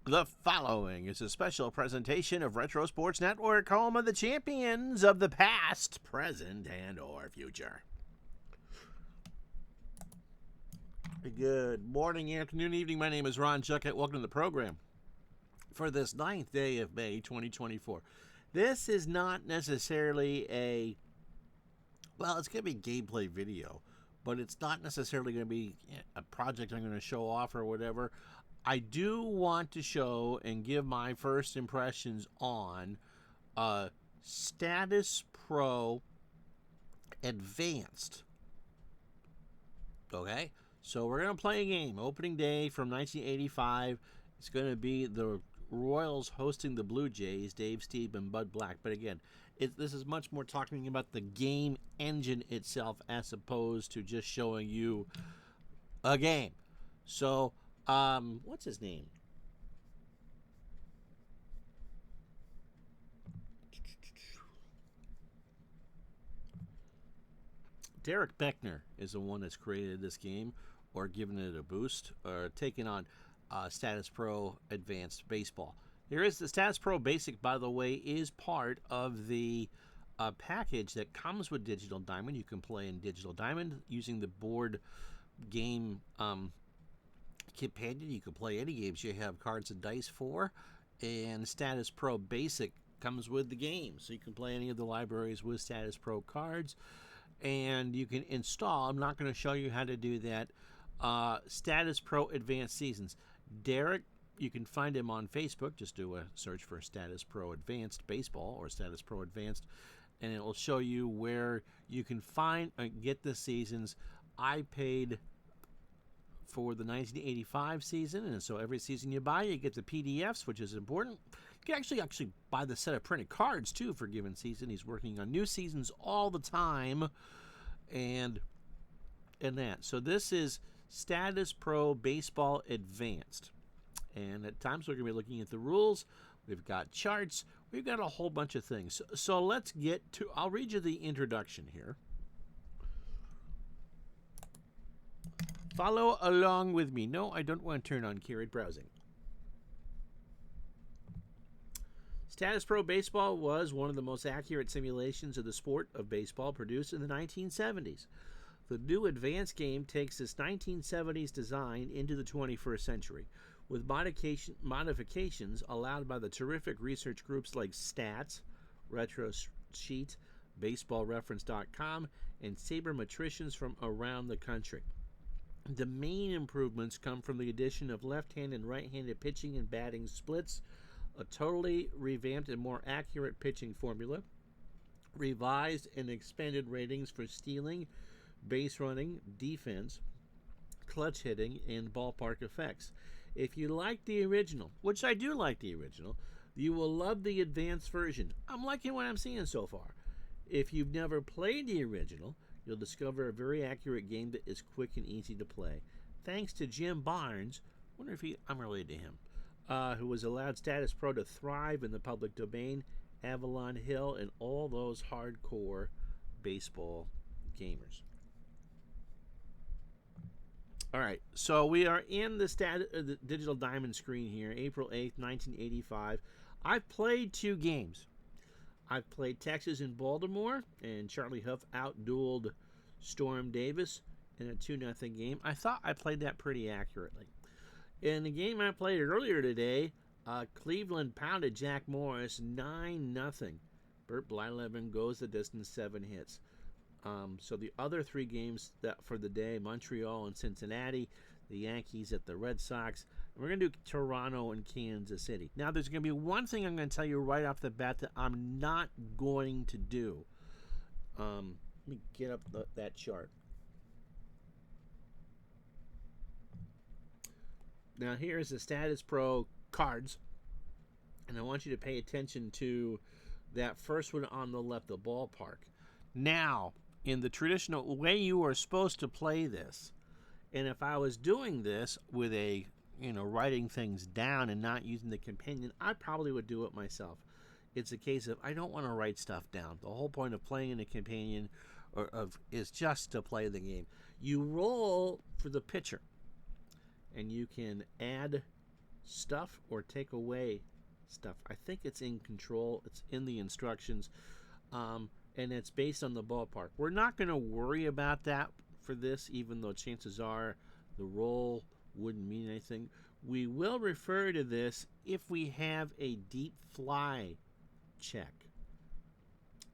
The following is a special presentation of Retro Sports Network, home of the champions of the past, present, and or future. Good morning, afternoon, evening. My name is Ron Chuckett. Welcome to the program for this 9th day of May 2024. This is not necessarily it's going to be gameplay video, but it's not necessarily going to be a project I'm going to show off or whatever. I do want to show and give my first impressions on Statis Pro Advanced. Okay? So we're going to play a game. Opening day from 1985. It's going to be the Royals hosting the Blue Jays, Dave, Steve, and Bud Black. But again, this is much more talking about the game engine itself as opposed to just showing you a game. So, what's his name? Derek Beckner is the one that's created this game or given it a boost or taken on Statis Pro Advanced Baseball. There is the Statis Pro Basic, by the way, is part of the package that comes with Digital Diamond. You can play in Digital Diamond using the board game companion. You can play any games you have cards and dice for, and Statis Pro Basic comes with the game, so you can play any of the libraries with Statis Pro cards, and you can install. I'm not going to show you how to do that. Statis Pro Advanced Seasons. Derek, you can find him on Facebook. Just do a search for Statis Pro Advanced Baseball or Statis Pro Advanced, and it will show you where you can find get the seasons. I paid for the 1985 season, and so every season you buy, you get the PDFs, which is important. You can actually buy the set of printed cards too for a given season. He's working on new seasons all the time, and that. So this is Statis Pro Baseball Advanced, and at times we're going to be looking at the rules. We've got charts. We've got a whole bunch of things. So let's get to. I'll read you the introduction here. Follow along with me. No, I don't want to turn on carried browsing. Statis Pro Baseball was one of the most accurate simulations of the sport of baseball produced in the 1970s. The new advanced game takes this 1970s design into the 21st century, with modifications allowed by the terrific research groups like Stats, Retro Sheet, BaseballReference.com, and sabermetricians from around the country. The main improvements come from the addition of left-handed and right-handed pitching and batting splits, a totally revamped and more accurate pitching formula, revised and expanded ratings for stealing, base running, defense, clutch hitting, and ballpark effects. If you like the original, which I do like the original, you will love the advanced version. I'm liking what I'm seeing so far. If you've never played the original, you'll discover a very accurate game that is quick and easy to play. Thanks to Jim Barnes, wonder if I'm related to him, who has allowed Statis Pro to thrive in the public domain, Avalon Hill, and all those hardcore baseball gamers. All right, so we are in the Digital Diamond screen here, April 8th, 1985. I've played 2 games. I've played Texas and Baltimore, and Charlie Huff outdueled Storm Davis in a 2-0 game. I thought I played that pretty accurately. In the game I played earlier today, Cleveland pounded Jack Morris 9-0. Bert Blyleven goes the distance, 7 hits. So the other 3 games that for the day, Montreal and Cincinnati, the Yankees at the Red Sox. And we're going to do Toronto and Kansas City. Now, there's going to be one thing I'm going to tell you right off the bat that I'm not going to do. Let me get up that chart. Now, here's the Statis Pro cards. And I want you to pay attention to that first one on the left, the ballpark. Now, in the traditional way you are supposed to play this, and if I was doing this with writing things down and not using the companion, I probably would do it myself. It's a case of I don't want to write stuff down. The whole point of playing in a companion is just to play the game. You roll for the pitcher, and you can add stuff or take away stuff. I think it's in control. It's in the instructions, and it's based on the ballpark. We're not going to worry about that for this, even though chances are the roll wouldn't mean anything. We will refer to this if we have a deep fly check.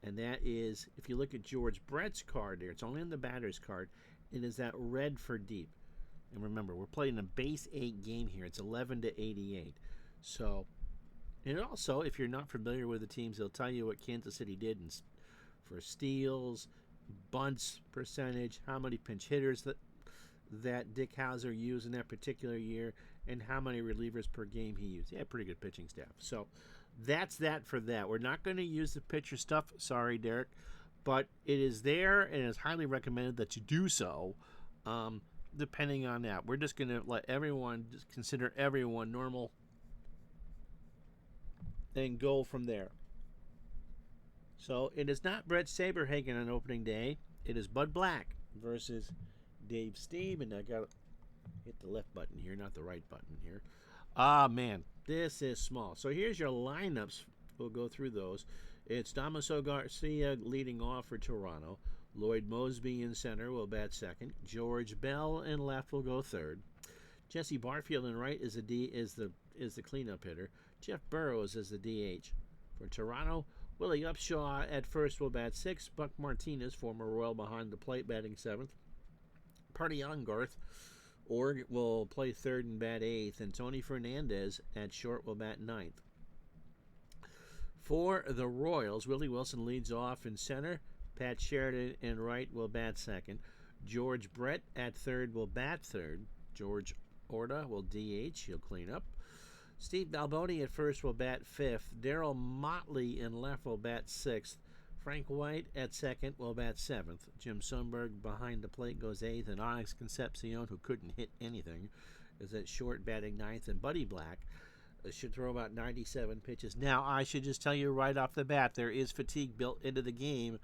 And that is, if you look at George Brett's card there, it's only in the batter's card, it is that red for deep. And remember, we're playing a base 8 game here. It's 11 to 88. So, and also, if you're not familiar with the teams, they'll tell you what Kansas City did for steals, bunts percentage, how many pinch hitters that Dick Hauser used in that particular year, and how many relievers per game he used. He had pretty good pitching staff. So that's that for that. We're not going to use the pitcher stuff. Sorry, Derek. But it is there, and it's highly recommended that you do so, depending on that. We're just going to let everyone, just consider everyone normal, and go from there. So it is not Brett Saberhagen on opening day. It is Bud Black versus Dave Steve, and I got to hit the left button here, not the right button here. Ah, man, this is small. So here's your lineups. We'll go through those. It's Damaso Garcia leading off for Toronto. Lloyd Mosby in center will bat second. George Bell in left will go third. Jesse Barfield in right is the cleanup hitter. Jeff Burrows is the DH. For Toronto, Willie Upshaw at first will bat sixth. Buck Martinez, former Royal behind the plate, batting seventh. Party Ongarth will play third and bat eighth. And Tony Fernandez at short will bat ninth. For the Royals, Willie Wilson leads off in center. Pat Sheridan in right will bat second. George Brett at third will bat third. George Orta will DH. He'll clean up. Steve Balboni at first will bat fifth. Darryl Motley in left will bat sixth. Frank White at second will bat seventh. Jim Sundberg behind the plate goes eighth. And Onyx Concepcion, who couldn't hit anything, is at short batting ninth. And Buddy Black should throw about 97 pitches. Now, I should just tell you right off the bat, there is fatigue built into the game.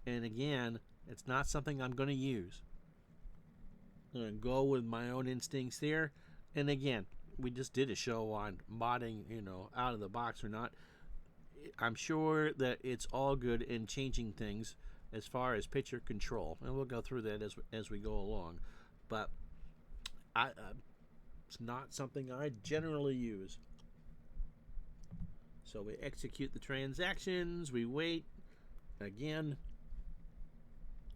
And again, it's not something I'm going to use. I'm going to go with my own instincts there. And again, we just did a show on modding, out of the box or not. I'm sure that it's all good in changing things as far as pitcher control. And we'll go through that as we go along. But it's not something I generally use. So we execute the transactions. We wait. Again,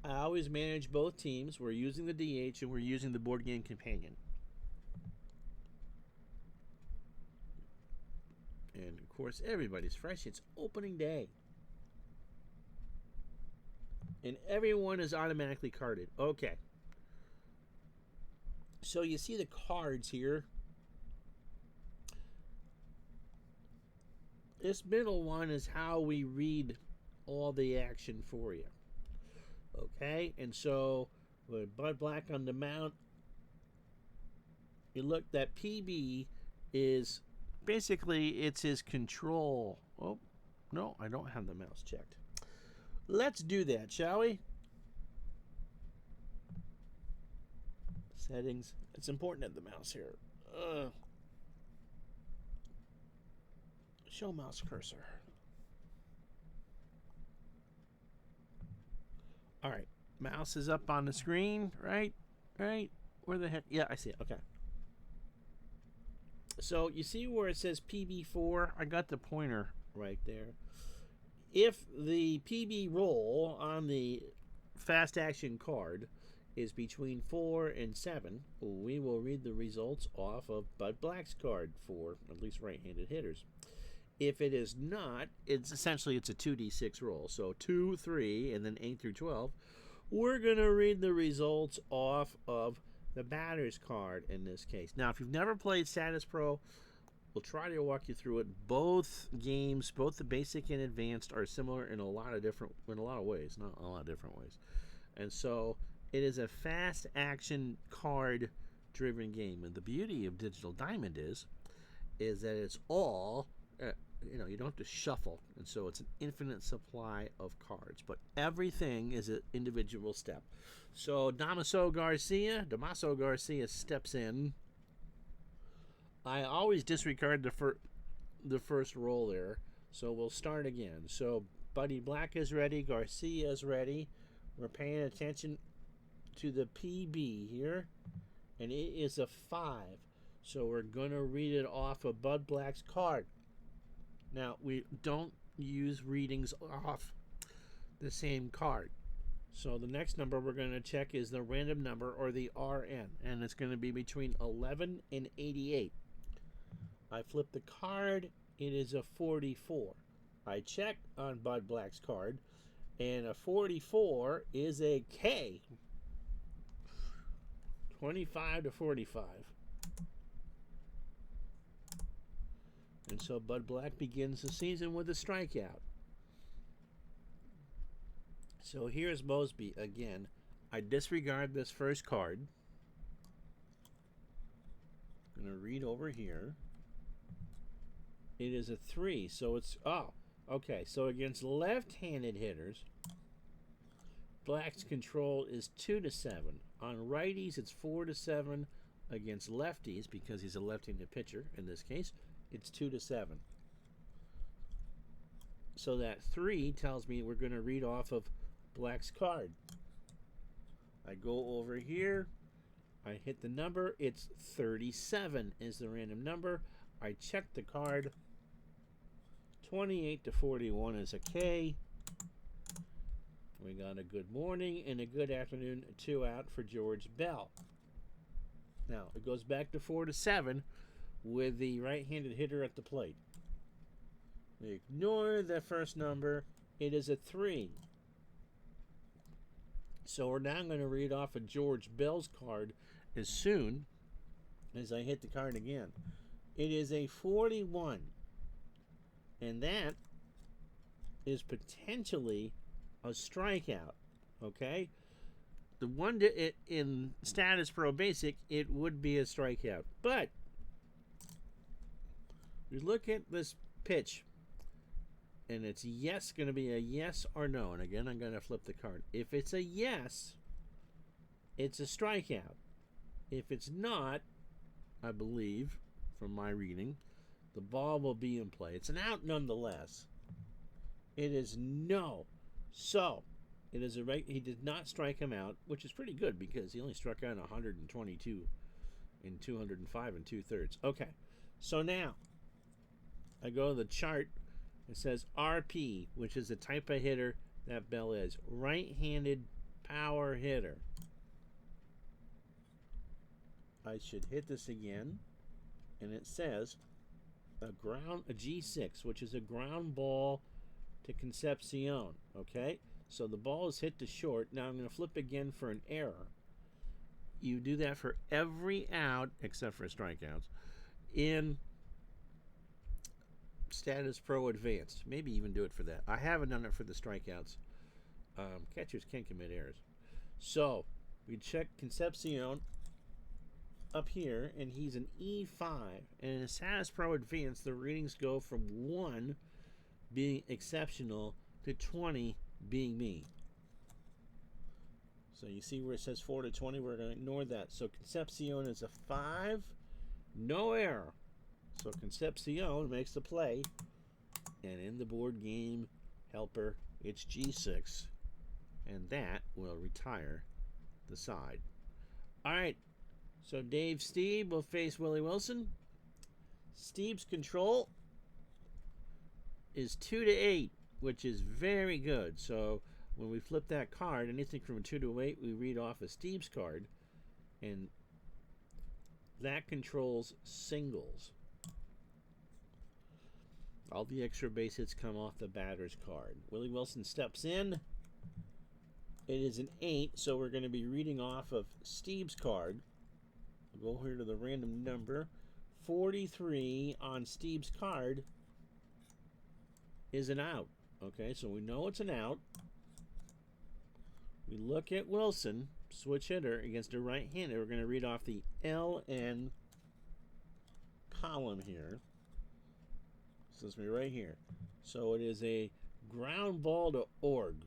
I always manage both teams. We're using the DH and we're using the board game companion. And, of course, everybody's fresh. It's opening day. And everyone is automatically carded. Okay. So you see the cards here. This middle one is how we read all the action for you. Okay? And so, with Bud Black on the mound, you look, that PB is... basically, it's his control. Oh, no, I don't have the mouse checked. Let's do that, shall we? Settings. It's important to have the mouse here. Show mouse cursor. All right. Mouse is up on the screen, right? Right? Where the heck? Yeah, I see it. Okay. So you see where it says PB4? I got the pointer right there. If the PB roll on the fast action card is between 4 and 7, we will read the results off of Bud Black's card for at least right-handed hitters. If it is not, it's a 2d6 roll. So 2, 3, and then 8 through 12. We're going to read the results off of the batter's card in this case. Now, if you've never played Statis Pro, we'll try to walk you through it. Both games, both the basic and advanced, are similar in a lot of ways, not a lot of different ways. And so it is a fast action card driven game. And the beauty of Digital Diamond is that it's all you don't have to shuffle, and so it's an infinite supply of cards, but everything is an individual step. So Damaso Garcia steps in I always disregard the first roll there, so we'll start again. So Buddy Black is ready, Garcia is ready. We're paying attention to the PB here, and it is a 5. So we're going to read it off of Bud Black's card. Now, we don't use readings off the same card. So the next number we're going to check is the random number, or the RN, and it's going to be between 11 and 88. I flip the card, it is a 44. I check on Bud Black's card, and a 44 is a K. 25 to 45. And so Bud Black begins the season with a strikeout. So here's Mosby again. I disregard this first card. I'm going to read over here. It is a 3, so it's, okay, so against left-handed hitters, Black's control is 2 to 7. On righties, it's 4 to 7. Against lefties, because he's a left-handed pitcher in this case, it's 2 to 7. So that 3 tells me we're going to read off of Black's card. I go over here. I hit the number. It's 37 is the random number. I check the card. 28 to 41 is a K. We got a good morning and a good afternoon, 2 out for George Bell. Now, it goes back to 4 to 7 with the right-handed hitter at the plate. We ignore the first number. It is a 3. So we're now going to read off of George Bell's card as soon as I hit the card again. It is a 41. And that is potentially a strikeout. Okay? The one in Statis Pro Basic, it would be a strikeout. But we look at this pitch, and it's yes, going to be a yes or no. And again, I'm going to flip the card. If it's a yes, it's a strikeout. If it's not, I believe, from my reading, the ball will be in play. It's an out nonetheless. It is no. So, it is a he did not strike him out, which is pretty good because he only struck out 122 in 205 and 2/3. Okay, so now I go to the chart. It says RP, which is the type of hitter that Bell is. Right-handed power hitter. I should hit this again, and it says a G6, which is a ground ball to Concepcion. Okay, so the ball is hit to short. Now I'm going to flip again for an error. You do that for every out except for strikeouts in Statis Pro Advanced. Maybe even do it for that. I haven't done it for the strikeouts. Catchers can commit errors. So we check Concepcion up here, and he's an E5. And in Statis Pro Advanced, the readings go from 1 being exceptional to 20 being me. So you see where it says 4 to 20, we're going to ignore that. So Concepcion is a 5, no error. So Concepcion makes the play, and in the board game helper, it's G6, and that will retire the side. All right, so Dave Stieb will face Willie Wilson. Stieb's control is 2 to 8, which is very good. So when we flip that card, anything from 2 to 8, we read off of Stieb's card, and that controls singles. All the extra base hits come off the batter's card. Willie Wilson steps in. It is an 8, so we're going to be reading off of Stieb's card. We'll go here to the random number. 43 on Stieb's card is an out. Okay, so we know it's an out. We look at Wilson, switch hitter against a right-hander. We're going to read off the LN column here. This is me right here. So it is a ground ball to Org,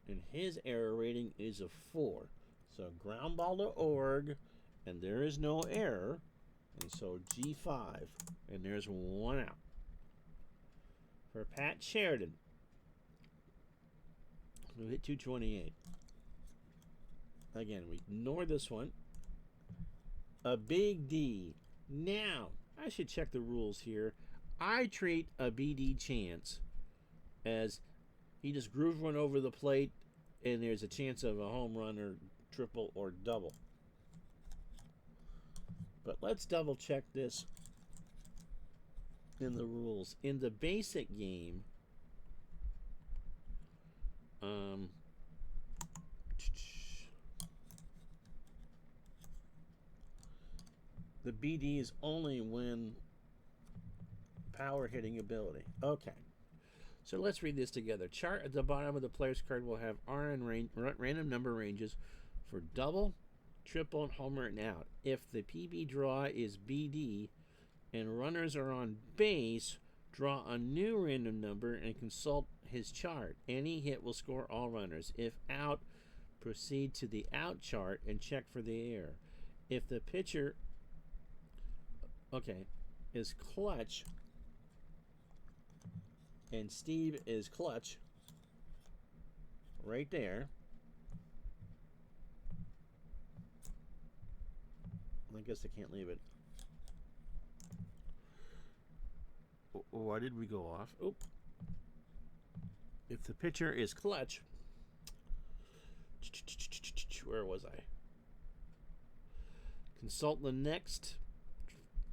and his error rating is a 4. So ground ball to Org, and there is no error. And so G5. And there's one out. For Pat Sheridan, who hit 228. Again, we ignore this one. A big D. Now, I should check the rules here. I treat a BD chance as he just grooves one over the plate and there's a chance of a home run or triple or double. But let's double check this in the rules. In the basic game, the BD is only when power hitting ability. Okay. So let's read this together. Chart at the bottom of the player's card will have RN random number ranges for double, triple, and homer and out. If the PB draw is BD and runners are on base, draw a new random number and consult his chart. Any hit will score all runners. If out, proceed to the out chart and check for the error. If the pitcher, is clutch, and Steve is clutch, right there. I guess I can't leave it. Why did we go off? Oh. If the pitcher is clutch, where was I? Consult the next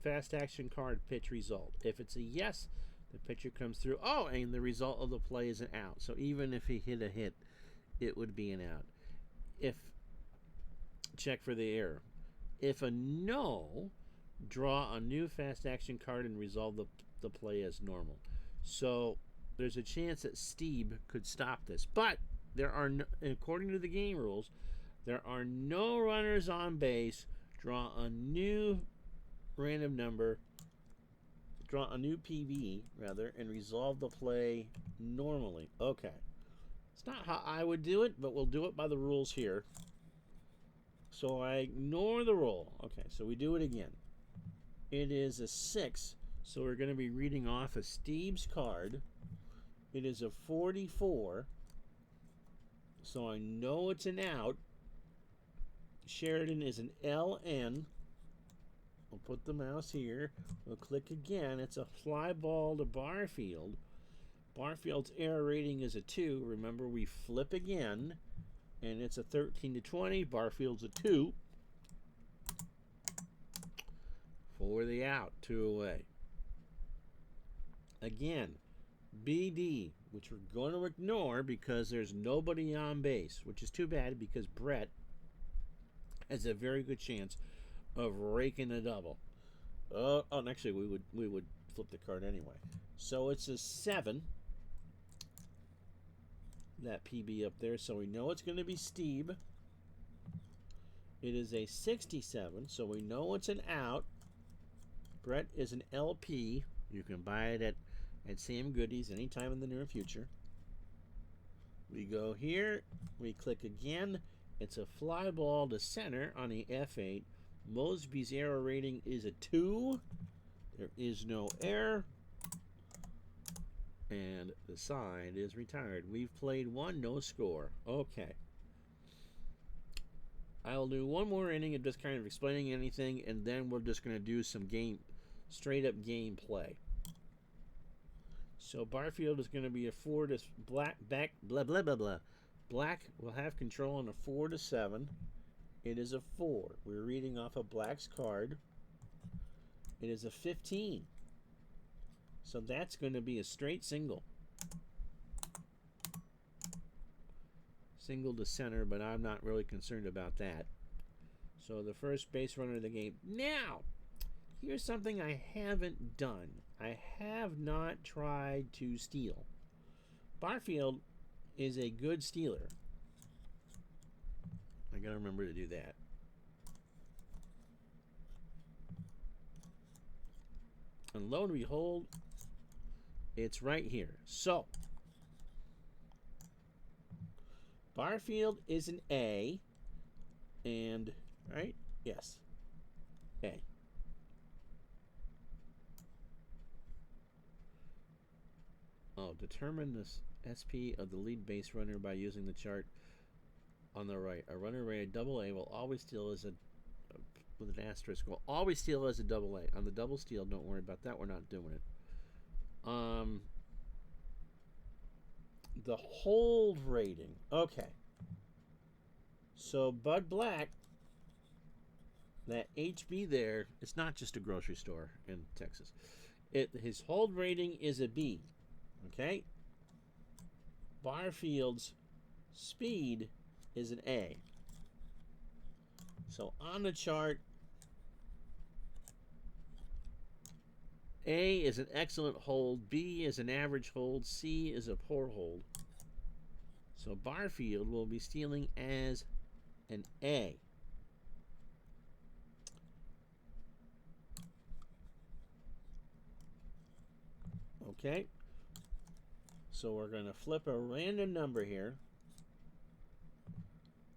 fast action card pitch result. If it's a yes, the pitcher comes through. Oh, and the result of the play is an out. So even if he hit a hit, it would be an out. If check for the error. If a no, draw a new fast action card and resolve the play as normal. So there's a chance that Steve could stop this. But there are, according to the game rules, there are no runners on base. Draw a new random number, draw a new PB, rather, and resolve the play normally. Okay. It's not how I would do it, but we'll do it by the rules here. So I ignore the roll. Okay, so we do it again. It is a 6, so we're going to be reading off of Steve's card. It is a 44, so I know it's an out. Sheridan is an LN. We'll put the mouse here. We'll click again. It's a fly ball to Barfield. Barfield's error rating is a 2. Remember, we flip again, and it's a 13 to 20. Barfield's a 2. For the out, 2 away. Again, BD, which we're going to ignore because there's nobody on base, which is too bad because Brett has a very good chance of raking a double. And actually, we would flip the card anyway. So it's a 7. That PB up there, so we know it's going to be Steve. It is a 67, so we know it's an out. Brett is an LP. You can buy it at Sam Goody's anytime in the near future. We go here. We click again. It's a fly ball to center on the F8. Mosby's error rating is a 2. There is no error. And the side is retired. We've played 1, no score. Okay. I'll do one more inning of just kind of explaining anything, and then we're just going to do some straight up game play. So Barfield is going to be a 4 to black blah blah blah blah. Black will have control on a 4 to 7. It is a 4. We're reading off of Black's card. It is a 15. So that's going to be a straight single. Single to center, but I'm not really concerned about that. So the first base runner of the game. Now, here's something I haven't done. I have not tried to steal. Barfield is a good stealer. I gotta remember to do that. And lo and behold, it's right here. So, Barfield is an A, and, right? Yes, A. below. Determine the SP of the lead base runner by using the chart on the right. A runner rated double A will always steal as a with an asterisk. Will always steal as a double A. On the double steal, don't worry about that. We're not doing it. The hold rating. Okay. So Bud Black, that HB there, it's not just a grocery store in Texas. His hold rating is a B. Okay. Barfield's speed is an A. So on the chart, A is an excellent hold, B is an average hold, C is a poor hold. So Barfield will be stealing as an A. Okay. So we're going to flip a random number here.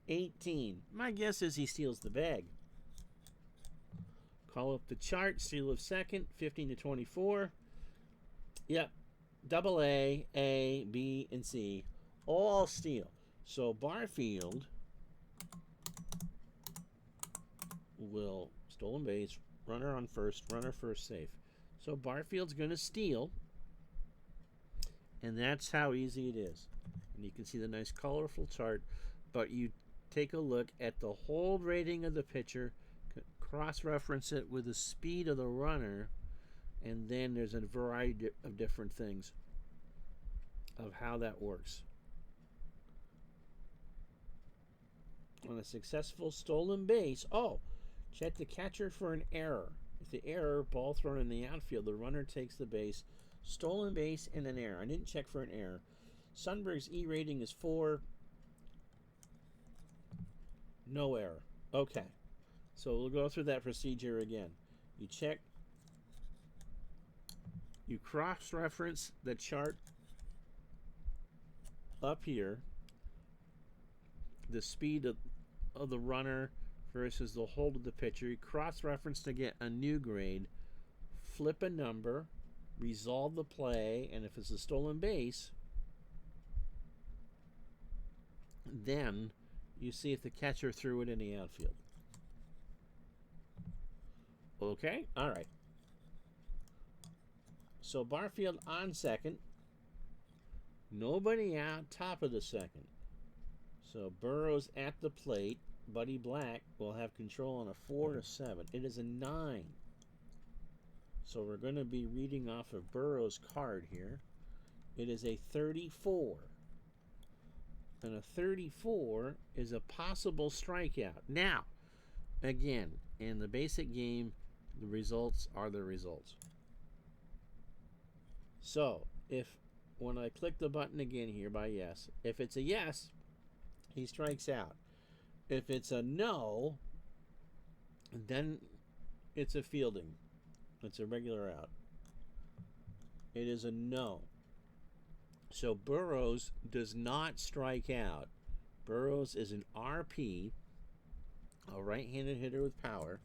18. My guess is he steals the bag. Call up the chart, steal of second, 15 to 24. Yep, double A, B, and C, all steal. So Barfield will, stolen base, runner on first safe. So Barfield's going to steal, and that's how easy it is. And you can see the nice colorful chart, but you take a look at the hold rating of the pitcher, cross-reference it with the speed of the runner, and then there's a variety of different things of how that works. On a successful stolen base, check the catcher for an error. If the error, ball thrown in the outfield, the runner takes the base. Stolen base and an error. I didn't check for an error. Sundberg's E rating is 4. No error. Okay. So we'll go through that procedure again. You check, you cross-reference the chart up here, the speed of the runner versus the hold of the pitcher. You cross-reference to get a new grade, flip a number, resolve the play, and if it's a stolen base, then you see if the catcher threw it in the outfield. Okay, all right. So Barfield on second. Nobody out top of the second. So Burrows at the plate. Buddy Black will have control on a 4 to 7. It is a 9. So we're going to be reading off of Burrows' card here. It is a 34. And a 34 is a possible strikeout. Now, again, in the basic game, the results are the results. So, when I click the button again here by yes, if it's a yes, he strikes out. If it's a no, then it's a fielding. It's a regular out. It is a no. So Burrows does not strike out. Burrows is an RP, a right-handed hitter with power.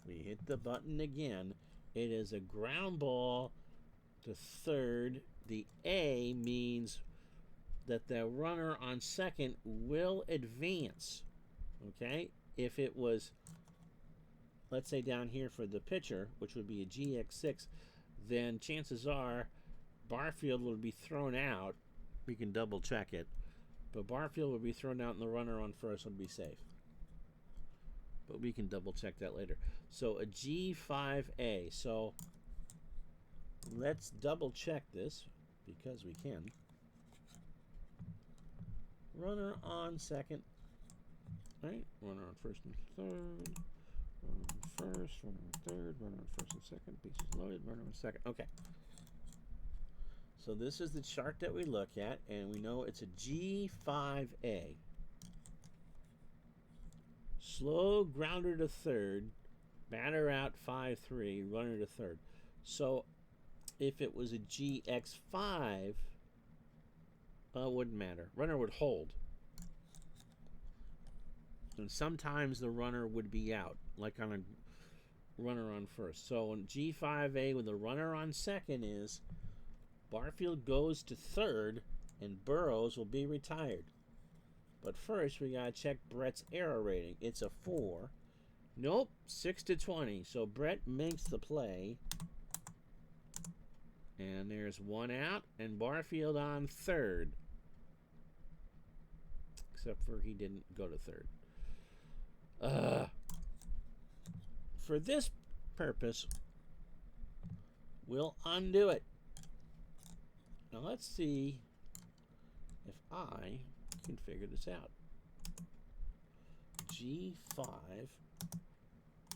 We hit the button again. It is a ground ball to third. The A means that the runner on second will advance. Okay? If it was, let's say down here for the pitcher, which would be a GX6, then chances are Barfield would be thrown out. We can double check it. But Barfield would be thrown out and the runner on first would be safe. But we can double check that later. So a G5A. So let's double check this because we can. Runner on second. Right? Runner on first and third. Runner on first, runner on third, runner on first and second. Bases loaded, runner on second. Okay. So this is the chart that we look at, and we know it's a G5A. Slow grounder to third, batter out 5-3, runner to third. So if it was a GX5, it wouldn't matter. Runner would hold. And sometimes the runner would be out, like on a runner on first. So in G5A with a runner on second is Barfield goes to third, and Burrows will be retired. But first, we got to check Brett's error rating. It's a 4. Nope, 6-20. So Brett makes the play. And there's one out, and Barfield on third. Except for he didn't go to third. For this purpose, we'll undo it. Now let's see if I can figure this out. G5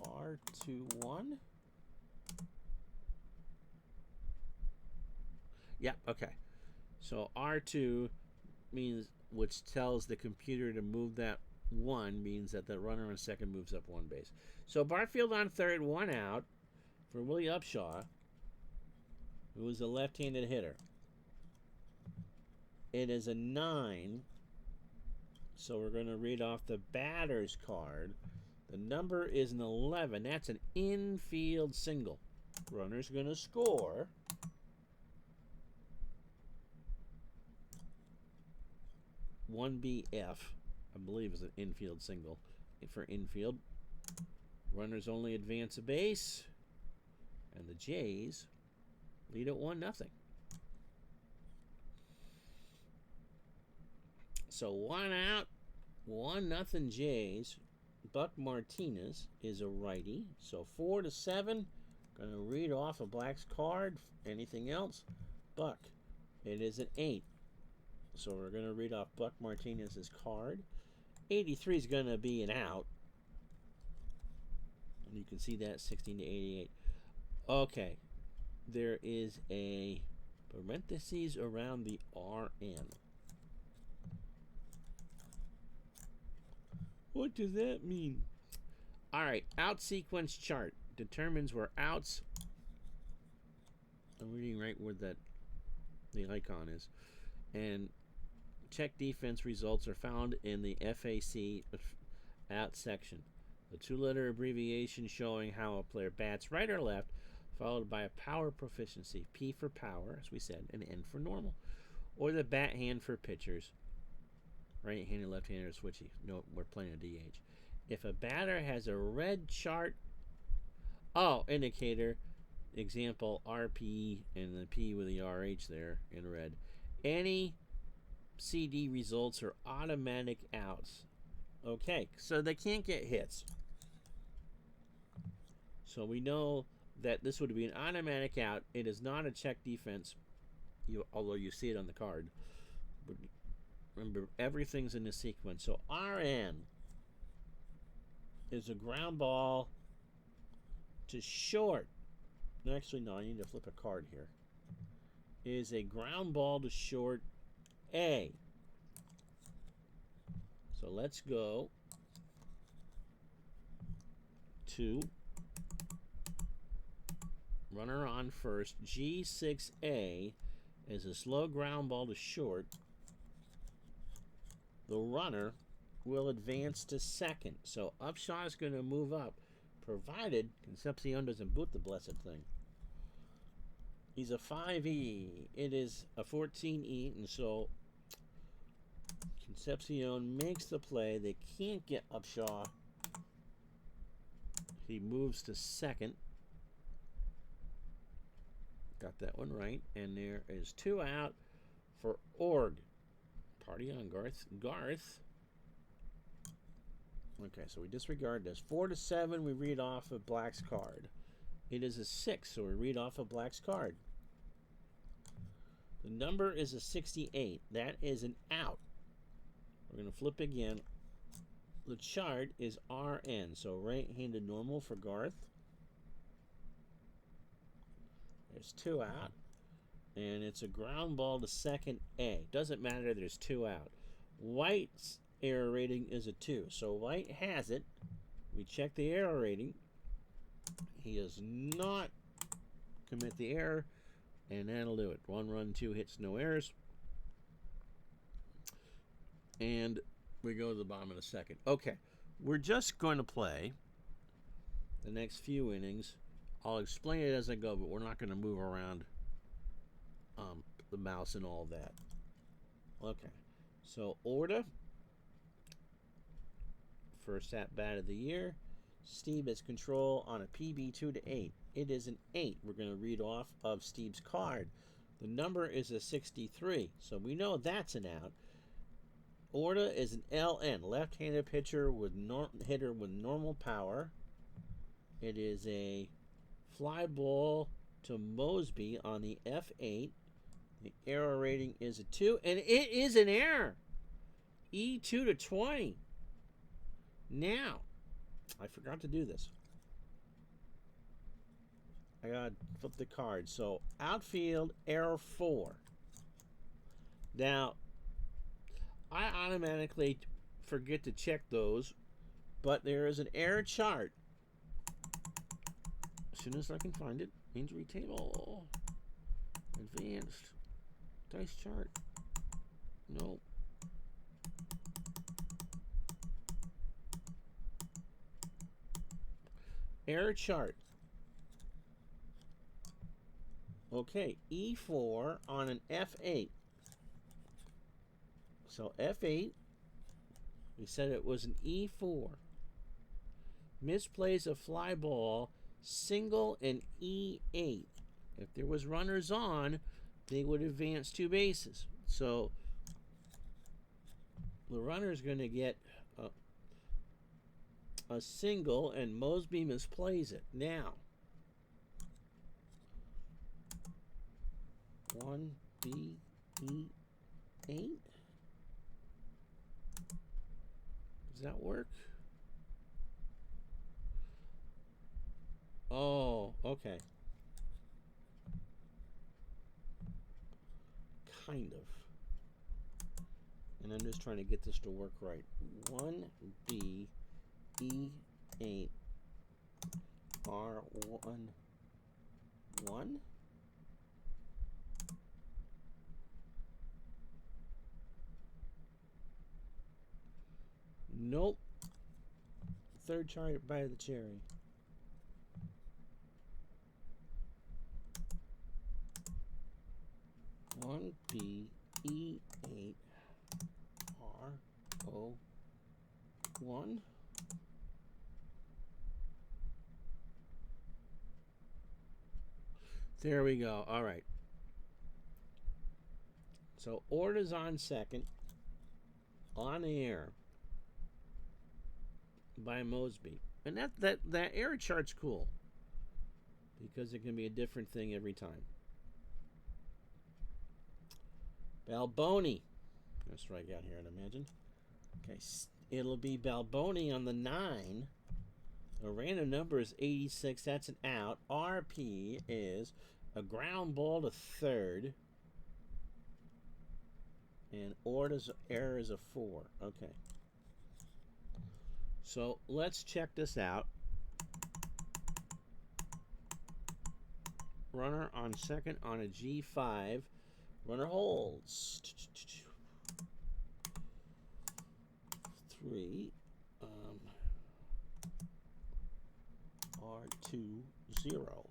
R21. Yeah, okay. So R2 means, which tells the computer to move that 1, means that the runner on second moves up 1 base. So Barfield on third, 1 out for Willie Upshaw, who is a left-handed hitter. It is a 9, so we're going to read off the batter's card. The number is an 11. That's an infield single. Runner's going to score. One BF, I believe, is an infield single for infield. Runners only advance a base, and the Jays lead at 1-0. So 1 out, 1-0 Jays. Buck Martinez is a righty. So 4-7. Going to read off a Black's card. Anything else? Buck. It is an 8. So we're going to read off Buck Martinez's card. 83 is going to be an out. And you can see that 16-88. Okay. There is a parentheses around the RN. What does that mean? All right. Out sequence chart determines where outs. I'm reading right where the icon is. And check defense results are found in the FAC out section. The 2-letter abbreviation showing how a player bats right or left, followed by a power proficiency. P for power, as we said, and N for normal. Or the bat hand for pitchers. Right-handed, left-handed, or switchy. No, we're playing a DH. If a batter has a red chart, indicator, example, RP, and the P with the RH there in red. Any CD results are automatic outs. Okay, so they can't get hits. So we know that this would be an automatic out. It is not a check defense, although you see it on the card. But remember, everything's in the sequence. So RN is a ground ball to short. Actually, no, I need to flip a card here. Is a ground ball to short A. So let's go to runner on first. G6A is a slow ground ball to short. The runner will advance to second. So Upshaw is going to move up, provided Concepcion doesn't boot the blessed thing. He's a 5E. It is a 14E, and so Concepcion makes the play. They can't get Upshaw. He moves to second. Got that one right. And there is 2 out for Org. Party on, Garth. Garth. Okay, so we disregard this. 4-7, we read off of Black's card. It is a 6, so we read off of Black's card. The number is a 68. That is an out. We're going to flip again. The chart is RN, so right-handed normal for Garth. There's 2 out. And it's a ground ball to second A. Doesn't matter, there's 2 out. White's error rating is a 2. So White has it. We check the error rating. He does not commit the error. And that'll do it. 1 run, 2 hits, no errors. And we go to the bottom of the second. Okay, we're just going to play the next few innings. I'll explain it as I go, but we're not going to move around the mouse and all that. Okay, so Orta, first at bat of the year. Steve has control on a PB2 to 8. It is an 8. We're going to read off of Steve's card. The number is a 63, so we know that's an out. Orta is an LN, left-handed pitcher with hitter with normal power. It is a fly ball to Mosby on the F8. The error rating is a 2, and it is an error. E2 to 20. Now, I forgot to do this. I gotta flip the card. So, outfield, error 4. Now, I automatically forget to check those, but there is an error chart. As soon as I can find it, injury table, advanced, dice chart. Nope. Error chart. Okay, E4 on an F8. So F8, we said it was an E4. Misplays a fly ball, single and E8. If there was runners on, they would advance 2 bases. So the runner's going to get a single, and Mosby misplays it. Now, 1B, E8. Does that work? Oh, okay. Kind of. And I'm just trying to get this to work right. 1B, E8, R1, 1. Nope. Third chart by the cherry. One B E8 R01. There we go. All right. So Orta's on second. On the air by Mosby. And that error chart's cool, because it can be a different thing every time. Balboni. That's what I got here, I'd imagine. Okay, it'll be Balboni on the 9. The random number is 86. That's an out. RP is a ground ball to third. And Orta's error is a 4. Okay. So let's check this out. Runner on second on a G5. Runner holds. 3. R2, 0.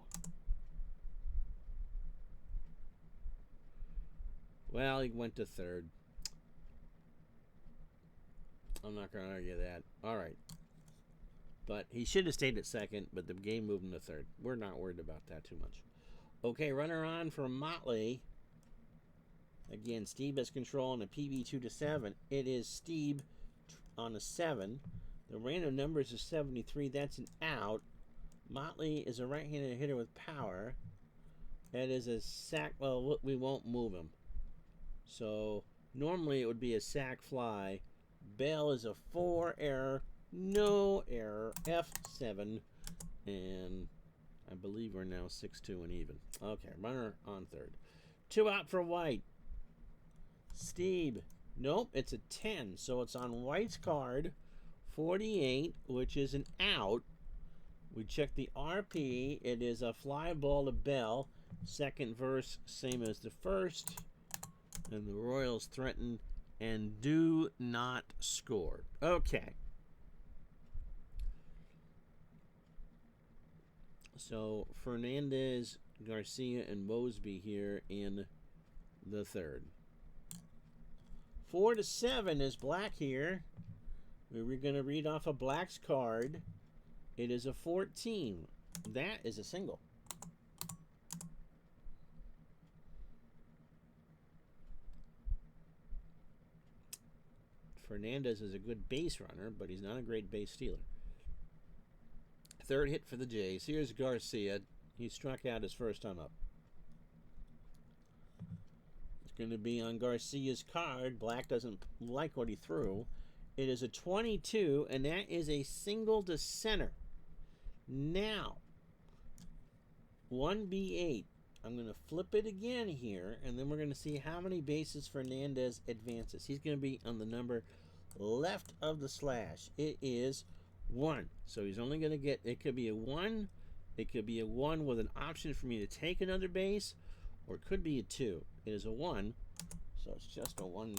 Well, he went to third. I'm not going to argue that. All right. But he should have stayed at second, but the game moved him to third. We're not worried about that too much. Okay, runner on for Motley. Again, Steve has control on a PB2 to 7. It is Steve on a 7. The random number is a 73. That's an out. Motley is a right-handed hitter with power. That is a sack. Well, we won't move him. So normally it would be a sack fly. Bell is a 4 error. No error. F7. And I believe we're now 6-2 and even. Okay, runner on third. 2 out for White. Steve. Nope, it's a 10. So it's on White's card. 48, which is an out. We check the RP. It is a fly ball to Bell. Second verse, same as the first. And the Royals threaten and do not score. Okay. So Fernandez, Garcia, and Mosby here in the third. 4 to 7 is black here. We're going to read off a black's card. It is a 14. That is a single. Fernandez is a good base runner, but he's not a great base stealer. Third hit for the Jays. Here's Garcia. He struck out his first time up. It's going to be on Garcia's card. Black doesn't like what he threw. It is a 22, and that is a single to center. Now, 1B8. I'm going to flip it again here, and then we're going to see how many bases Fernandez advances. He's going to be on the number left of the slash. It is 1. So he's only going to get, it could be a 1. It could be a 1 with an option for me to take another base, or it could be a 2. It is a 1, so it's just a 1,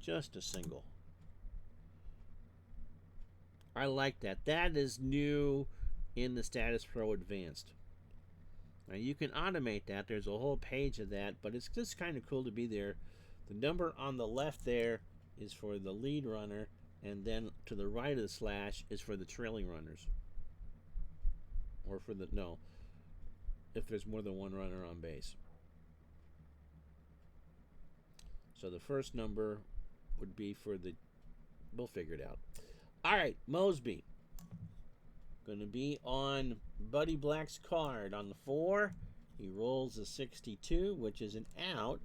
just a single. I like that. That is new in the Statis Pro Advanced. Now you can automate that. There's a whole page of that, but it's just kind of cool to be there. The number on the left there is for the lead runner, and then to the right of the slash is for the trailing runners. Or for the, no, if there's more than one runner on base. So the first number would be for the, we'll figure it out. All right, Mosby. Going to be on Buddy Black's card. On the 4, he rolls a 62, which is an out.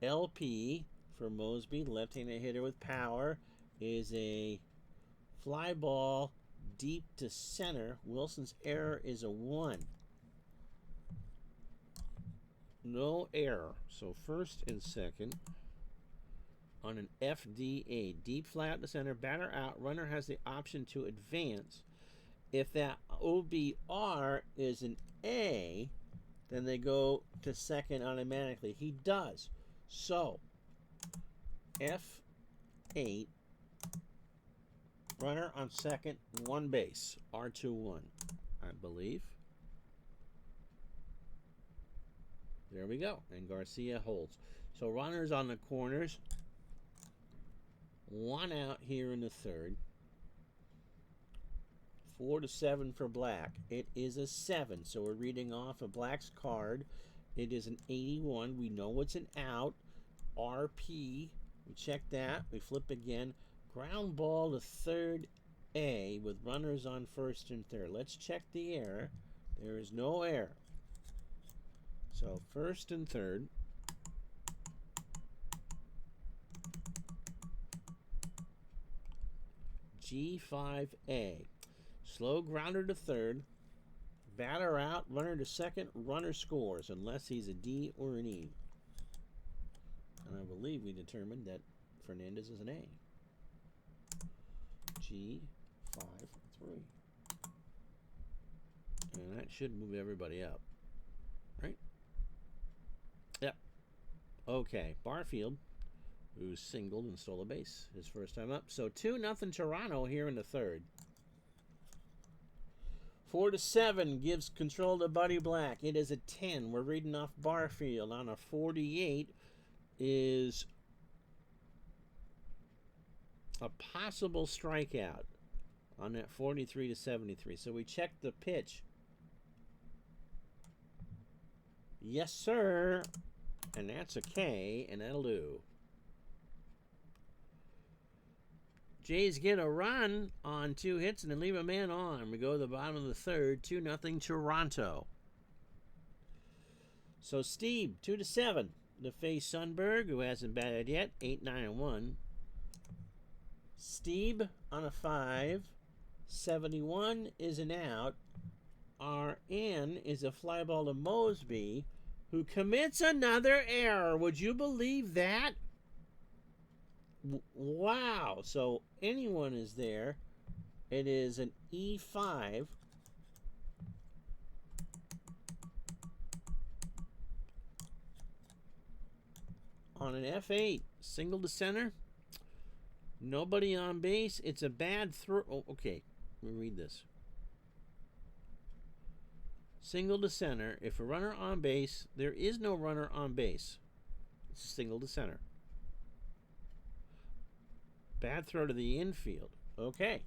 LP for Mosby, left-handed hitter with power, is a fly ball deep to center. Wilson's error is a 1. No error. So first and second on an FDA. Deep fly out to center, batter out. Runner has the option to advance. If that OBR is an A, then they go to second automatically. He does. So, F8, runner on second, 1 base, R2-1, I believe. There we go, and Garcia holds. So runners on the corners, 1 out here in the third. 4 to 7 for Black. It is a 7, so we're reading off of Black's card. It is an 81. We know it's an out. RP. We check that. We flip again. Ground ball to third A with runners on first and third. Let's check the error. There is no error. So first and third. G5A. Slow grounder to third. Batter out. Runner to second. Runner scores unless he's a D or an E. And I believe we determined that Fernandez is an A. G5-3. And that should move everybody up. Right? Yep. Okay. Barfield, who singled and stole a base his first time up. So 2-0 Toronto here in the third. 4 to 7 gives control to Buddy Black. It is a 10. We're reading off Barfield. On a 48 is a possible strikeout on that 43 to 73. So we check the pitch. Yes, sir. And that's a K, and that'll do. Jays get a run on 2 hits and then leave a man on. We go to the bottom of the third, 2-0 Toronto. So Steve, 2 to 7 to face Sundberg, who hasn't batted yet, 8-9-1. Steve on a 5, 71 is an out. RN is a fly ball to Mosby, who commits another error. Would you believe that? Wow. So anyone is there. It is an E5. On an F8. Single to center. Nobody on base. It's a bad throw. Oh, okay. Let me read this. Single to center. If a runner on base, there is no runner on base. It's a single to center. Bad throw to the infield. Okay.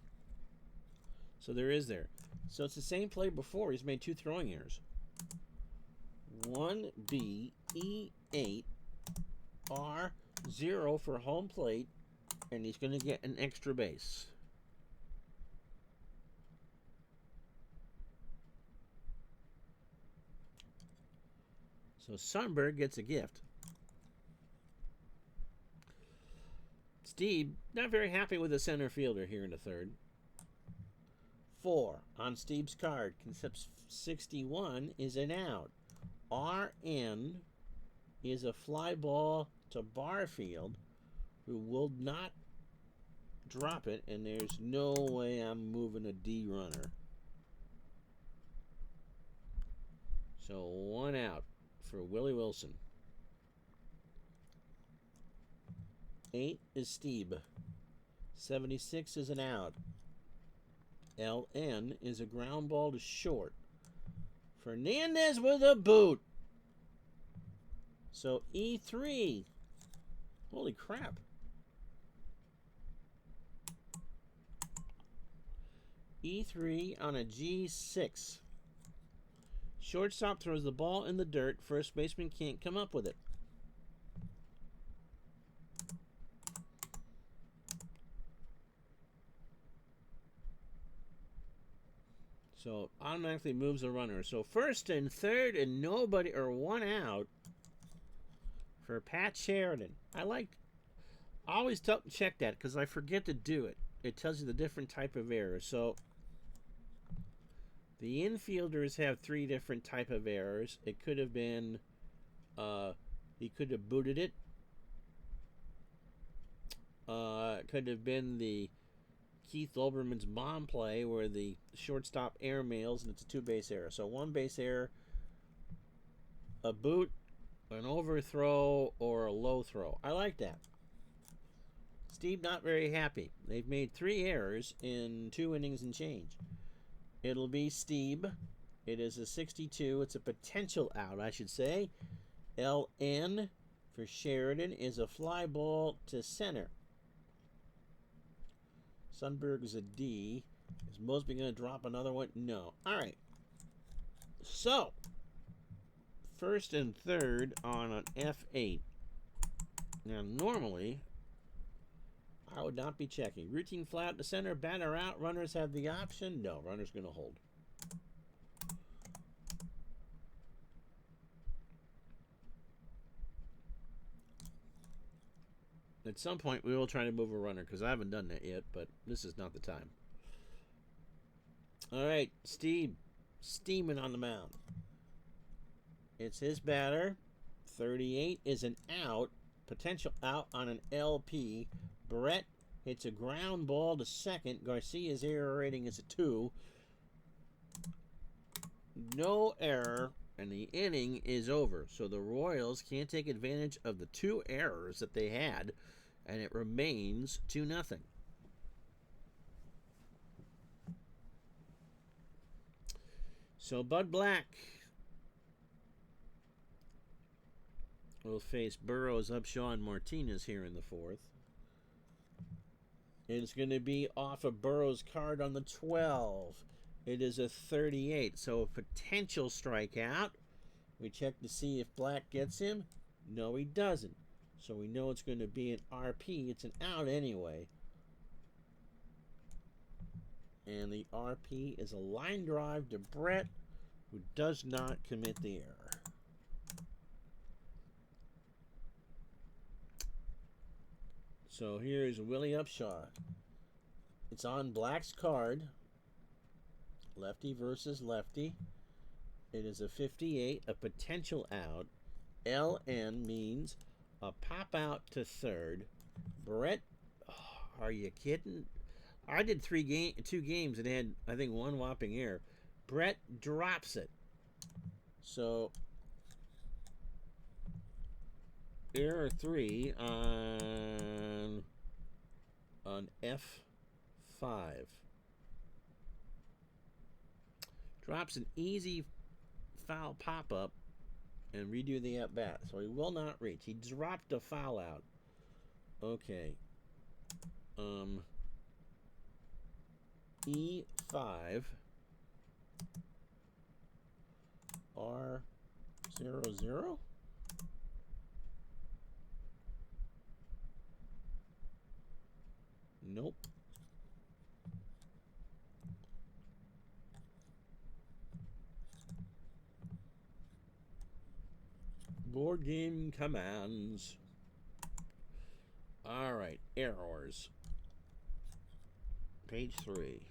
So there is there. So it's the same play before. He's made 2 throwing errors. 1B, E8, R0 for home plate, and he's going to get an extra base. So Sundberg gets a gift. Steve, not very happy with the center fielder here in the third. 4 on Steve's card. Concept 61 is an out. RN is a fly ball to Barfield, who will not drop it, and there's no way I'm moving a D runner. So 1 out for Willie Wilson. 8 is Steve. 76 is an out. LN is a ground ball to short. Fernandez with a boot. So E3. Holy crap. E3 on a G6. Shortstop throws the ball in the dirt. First baseman can't come up with it. So automatically moves a runner. So first and third and nobody, or 1 out for Pat Sheridan. I always check that because I forget to do it. It tells you the different type of errors. So the infielders have 3 different type of errors. It could have been, he could have booted it. It could have been the Keith Olbermann's bomb play where the shortstop air mails and it's a 2-base error. So 1 base error, a boot, an overthrow, or a low throw. I like that. Steve not very happy. They've made 3 errors in 2 innings and change. It'll be Steve. It is a 62. It's a potential out, I should say. LN for Sheridan is a fly ball to center. Sundberg is a D. Is Mosby going to drop another one? No. All right. So, first and third on an F8. Now, normally, I would not be checking. Routine flat to center, batter out. Runners have the option. No, runner's going to hold. At some point, we will try to move a runner because I haven't done that yet, but this is not the time. All right, Steve steaming on the mound. It's his batter. 38 is an out, potential out on an LP. Brett hits a ground ball to second. Garcia's error rating is a 2. No error, and the inning is over. So the Royals can't take advantage of the 2 errors that they had, and it remains 2-0. So Bud Black will face Burroughs, Upshaw, and Martinez here in the 4th. It's going to be off of Burroughs' card on the 12. It is a 38, so a potential strikeout. We check to see if Black gets him. No, he doesn't. So we know it's going to be an RP. It's an out anyway. And the RP is a line drive to Brett, who does not commit the error. So here's Willie Upshaw. It's on Black's card. Lefty versus lefty. It is a 58, a potential out. LN means a pop out to third. Brett, oh, are you kidding? I did 2 games and had, I think, 1 whopping error. Brett drops it. So, error 3 on F5. Drops an easy foul pop-up and redo the at bat. So he will not reach. He dropped a foul out. Okay. E5 R00. Nope. Board game commands. All right, errors. Page 3.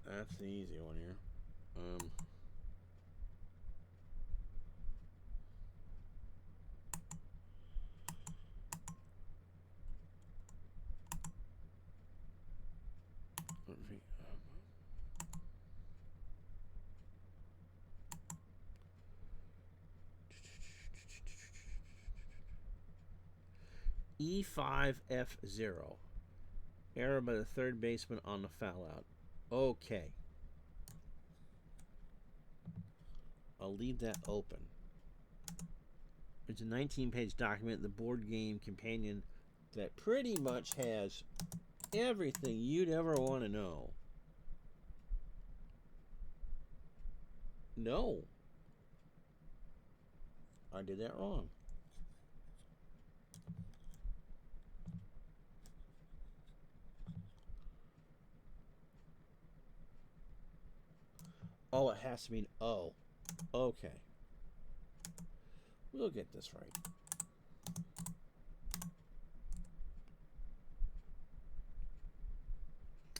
That's the easy one here. E5F0. Error by the third baseman on the foul out. Okay. I'll leave that open. It's a 19-page document, the board game companion, that pretty much has everything you'd ever want to know. No. I did that wrong. Oh, it has to mean O. Okay. We'll get this right.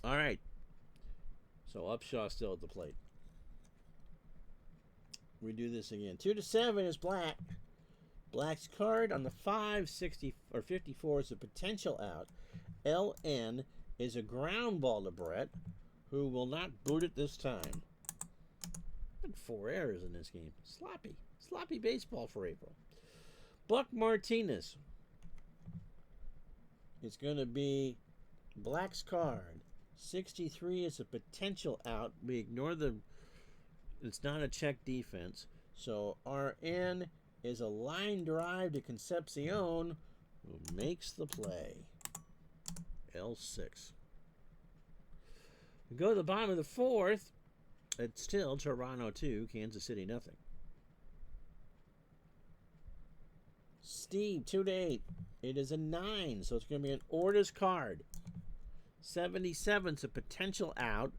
All right. So Upshaw still at the plate. We do this again. 2-7 is black. Black's card on the 560 or 54 is a potential out. LN is a ground ball to Brett, who will not boot it this time. Had 4 errors in this game. Sloppy baseball for April. Buck Martinez. It's going to be black's card. 63 is a potential out. We ignore the... It's not a check defense. So RN is a line drive to Concepcion, who makes the play. L6. We go to the bottom of the 4th. It's still Toronto 2, Kansas City nothing. Steve, 2-8. It is a 9, so it's going to be an Ortiz card. 77's a potential out.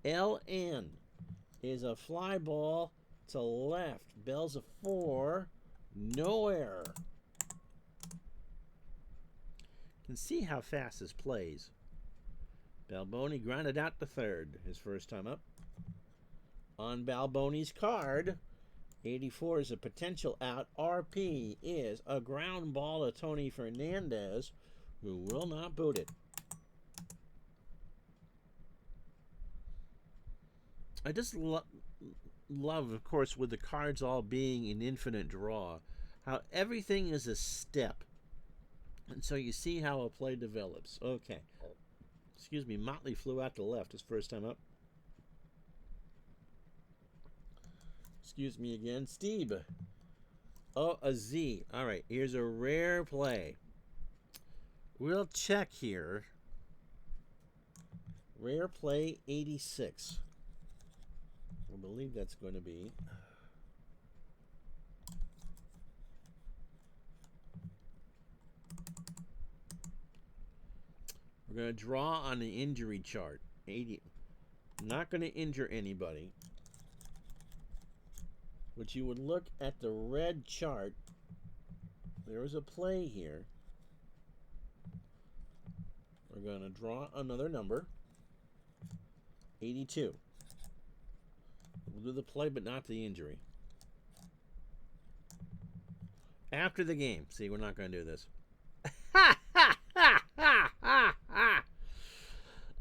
LN is a fly ball to left. Bell's a 4. No error. You can see how fast this plays. Balboni grounded out to third, his first time up. On Balboni's card, 84 is a potential out. RP is a ground ball to Tony Fernandez, who will not boot it. I just love, of course, with the cards all being an infinite draw, how everything is a step. And so you see how a play develops. Okay. Excuse me, Motley flew out to left his first time up. Excuse me again. Steve. Oh, a Z. All right, here's a rare play. We'll check here. Rare play 86. I believe that's going to be... We're going to draw on the injury chart. 80. Not going to injure anybody. But you would look at the red chart. There is a play here. We're going to draw another number. 82. We'll do the play, but not the injury. After the game. See, we're not going to do this.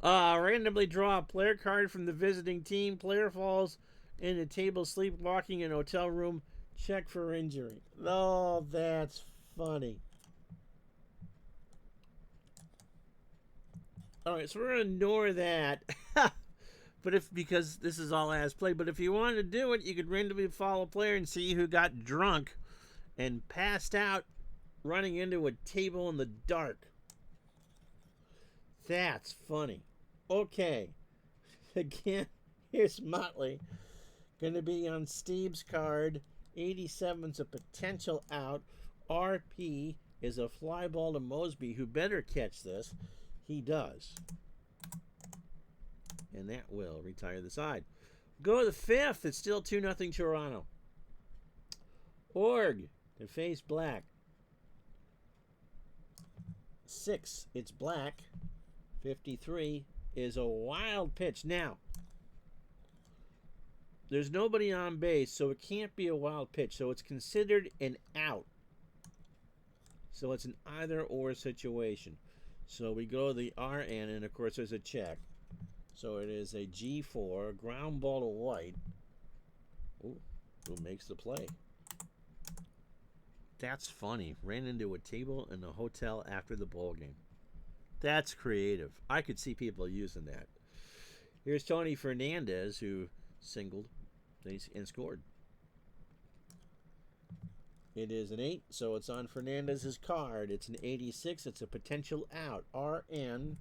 Randomly draw a player card from the visiting team. Player falls in a table, sleepwalking in a hotel room. Check for injury. Oh, that's funny. All right, so we're going to ignore that. But because this is all as play, but if you wanted to do it, you could randomly follow a player and see who got drunk and passed out running into a table in the dark. That's funny. Okay. Again, here's Motley. Going to be on Steve's card. 87's a potential out. RP is a fly ball to Mosby, who better catch this. He does. And that will retire the side. Go to the fifth. It's still 2-0 Toronto. Org to face black. 6, it's black. 53 is a wild pitch. Now, there's nobody on base, so it can't be a wild pitch. So it's considered an out. So it's an either-or situation. So we go to the RN, and of course there's a check. So it is a G4, ground ball to White. Ooh, who makes the play? That's funny. Ran into a table in a hotel after the ball game. That's creative. I could see people using that. Here's Tony Fernandez, who singled and scored. It is an 8, so it's on Fernandez's card. It's an 86. It's a potential out. RN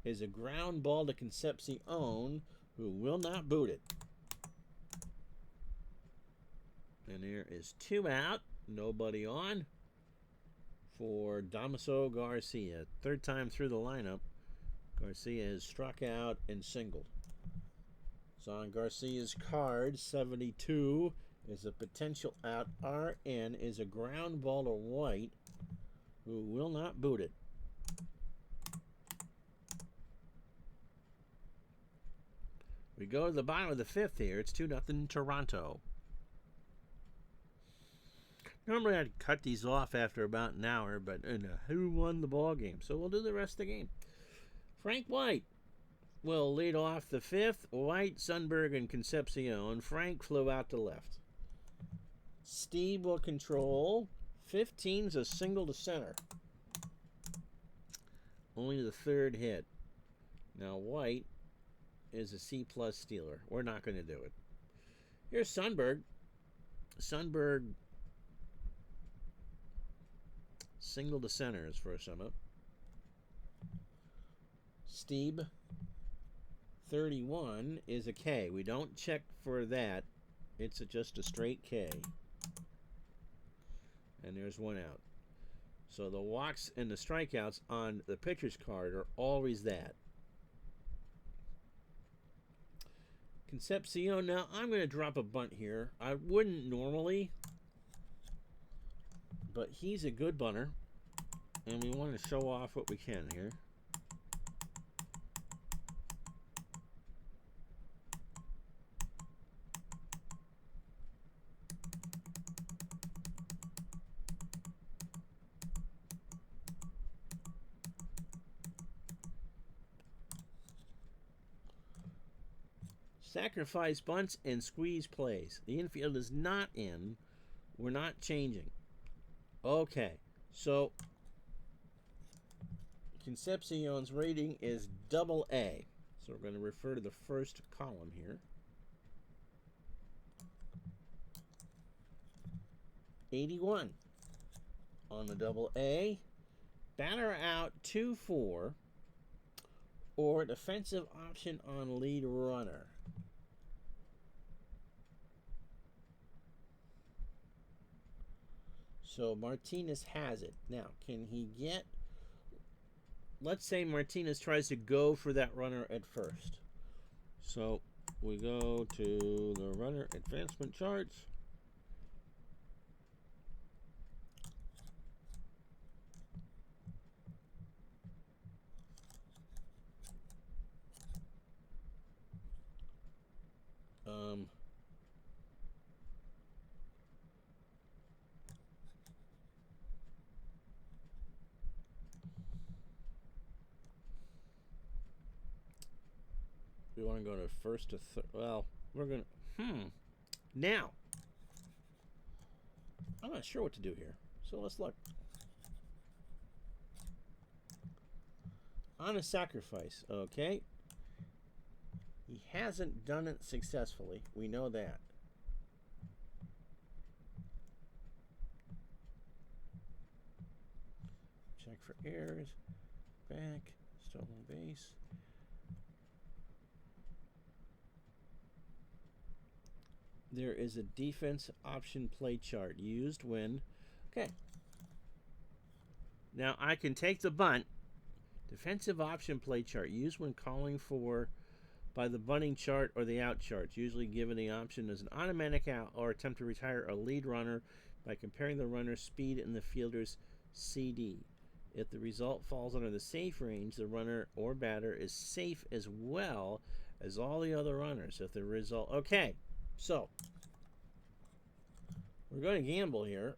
is a ground ball to Concepcion, who will not boot it. And there is 2 out. Nobody on for Damaso Garcia. Third time through the lineup, Garcia has struck out and singled. So on Garcia's card, 72 is a potential out. RN is a ground ball to White, who will not boot it. We go to the bottom of the fifth here. It's 2-0 Toronto. Normally I'd cut these off after about an hour, but who won the ball game? So we'll do the rest of the game. Frank White will lead off the fifth. White, Sundberg, and Concepcion. Frank flew out to left. Steve will control. 15's a single to center. Only the third hit. Now White is a C+ stealer. We're not going to do it. Here's Sundberg. Sundberg single to center is first sum up. Steve 31 is a K. We don't check for that. It's just a straight K. And there's 1 out. So the walks and the strikeouts on the pitcher's card are always that. Concepcion. Now I'm going to drop a bunt here. I wouldn't normally, but he's a good bunter, and we want to show off what we can here. Sacrifice bunts and squeeze plays. The infield is not in. We're not changing. Okay, so Concepcion's rating is AA. So we're going to refer to the first column here. 81 on the AA. Batter out 2-4 or defensive option on lead runner. So Martinez has it. Now, can he get... Let's say Martinez tries to go for that runner at first. So we go to the runner advancement charts. We want to go to first to third. Well, we're going to... Now, I'm not sure what to do here. So let's look. on a sacrifice, okay? He hasn't done it successfully. We know that. Check for errors. Back. Stolen base. There is a defense option play chart used when... Okay. Now I can take the bunt. Defensive option play chart used when calling for by the bunting chart or the out chart, usually given the option as an automatic out or attempt to retire a lead runner by comparing the runner's speed and the fielder's CD. If the result falls under the safe range, the runner or batter is safe as well as all the other runners. If the result... Okay, so we're going to gamble here.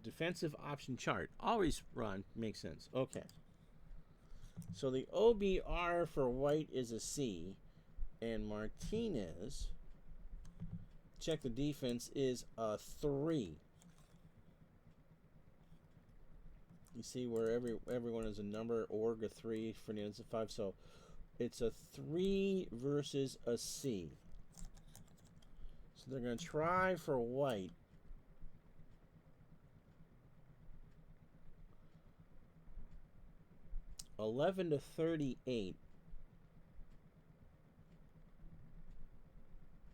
Defensive option chart. Always run. Makes sense. Okay. So the OBR for White is a C. And Martinez, check the defense, is a 3. You see where everyone is a number, Org a 3, Fernandez a 5. So it's a 3 versus a C. So they're going to try for White. $11-38.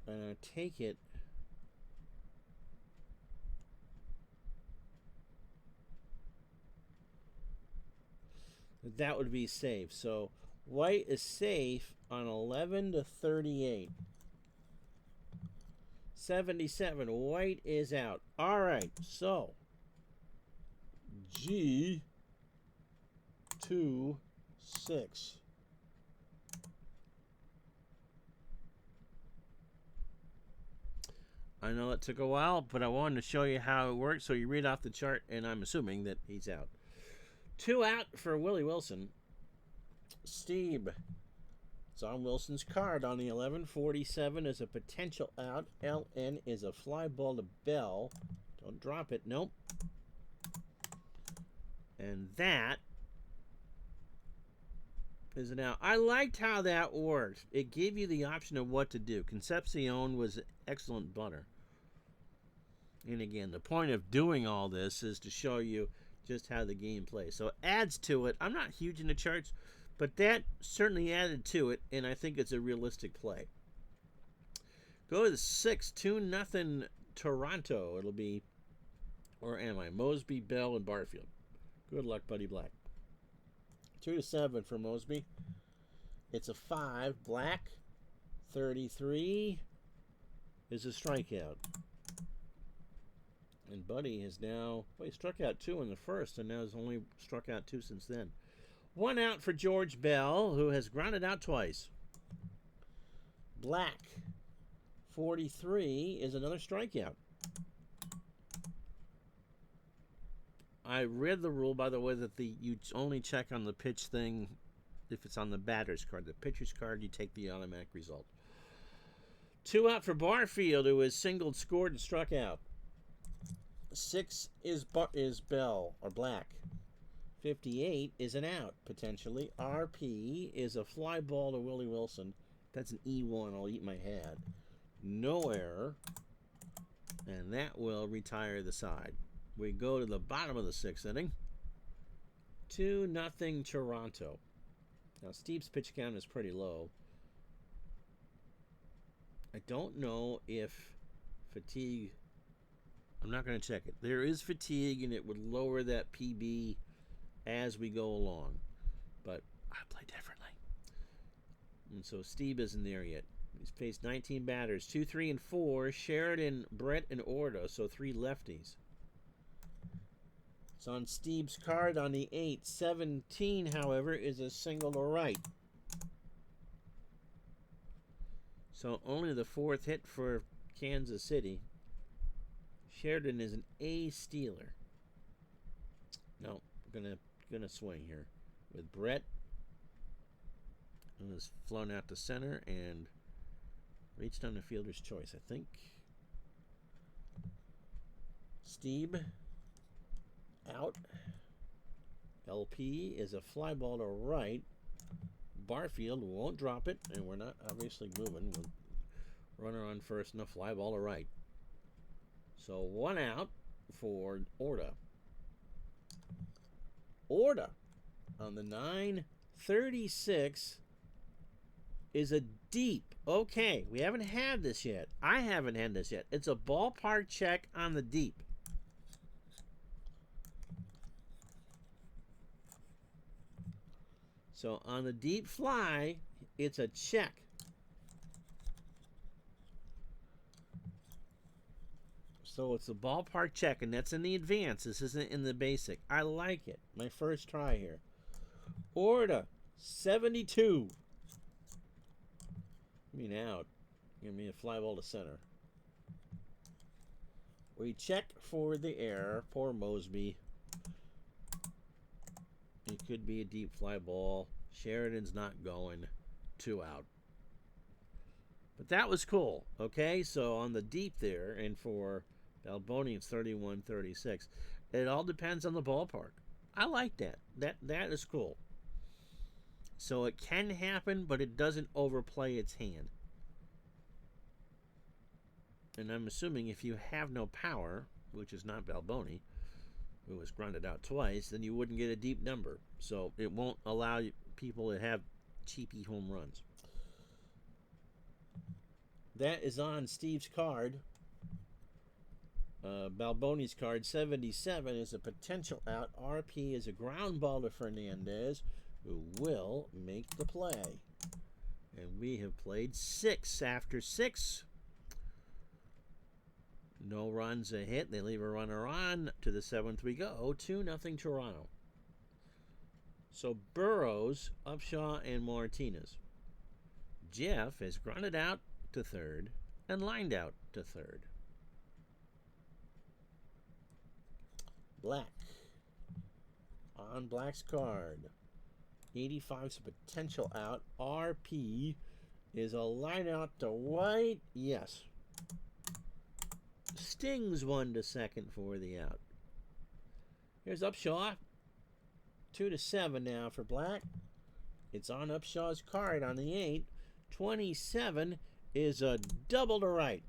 And I take it. That would be safe. So White is safe on 11-38. 77. White is out. All right. So G 2-6. I know it took a while, but I wanted to show you how it works. So you read off the chart, and I'm assuming that he's out. 2 out for Willie Wilson. Steve. It's on Wilson's card on the 11-47 is a potential out. LN is a fly ball to Bell. Don't drop it. Nope. And that is an out. I liked how that worked. It gave you the option of what to do. Concepcion was excellent butter. And again, the point of doing all this is to show you just how the game plays. So it adds to it. I'm not huge into charts, but that certainly added to it, and I think it's a realistic play. Go to the 6, 2-0 Toronto. It'll be, or am I? Mosby, Bell, and Barfield. Good luck, Buddy Black. 2-7 for Mosby. It's a 5. Black, 33 is a strikeout. And Buddy has now, well, he struck out 2 in the first, and now has only struck out 2 since then. 1 out for George Bell, who has grounded out twice. Black, 43 is another strikeout. I read the rule, by the way, that you only check on the pitch thing if it's on the batter's card. The pitcher's card, you take the automatic result. 2 out for Barfield, who has singled, scored, and struck out. 6 is Bell, or Black. 58 is an out, potentially. RP is a fly ball to Willie Wilson. That's an E1. I'll eat my hat. No error. And that will retire the side. We go to the bottom of the 6th inning. 2-0 Toronto. Now, Steve's pitch count is pretty low. I don't know if fatigue... I'm not going to check it. There is fatigue, and it would lower that PB as we go along. But I play differently. And so Steve isn't there yet. He's faced 19 batters, 2, 3, and 4. Sheridan, Brett, and Orda, so 3 lefties. It's on Steve's card on the 8. 17, however, is a single to right. So only the 4th hit for Kansas City. Sheridan is an A stealer. No, we're gonna swing here with Brett. Who has flown out to center and reached on the fielder's choice, I think. Steeb out. LP is a fly ball to right. Barfield won't drop it, and we're not obviously moving. Runner on first and a fly ball to right. So 1 out for Orta. Orta on the 936 is a deep. Okay, we haven't had this yet. I haven't had this yet. It's a ballpark check on the deep. So on the deep fly, it's a check. So it's a ballpark check, and that's in the advance. This isn't in the basic. I like it. My first try here. Orta, 72. Give me an out. Give me a fly ball to center. We check for the error. Poor Mosby. It could be a deep fly ball. Sheridan's not going. 2 out. But that was cool. Okay, so on the deep there, and for Balboni, it's 31-36. It all depends on the ballpark. I like that. That is cool. So it can happen, but it doesn't overplay its hand. And I'm assuming if you have no power, which is not Balboni, who was grounded out twice, then you wouldn't get a deep number. So it won't allow people to have cheapy home runs. That is on Steve's card. Balboni's card, 77, is a potential out. RP is a ground ball to Fernandez, who will make the play. And we have played 6 after 6. No runs a hit. They leave a runner on. To the 7th we go. 2-0 Toronto. So Burrows, Upshaw, and Martinez. Jeff has grounded out to third and lined out to third. Black. On Black's card. 85's a potential out. RP is a line out to White. Yes. Stings 1 to second for the out. Here's Upshaw. 2-7 now for Black. It's on Upshaw's card on the 8. 27 is a double to right.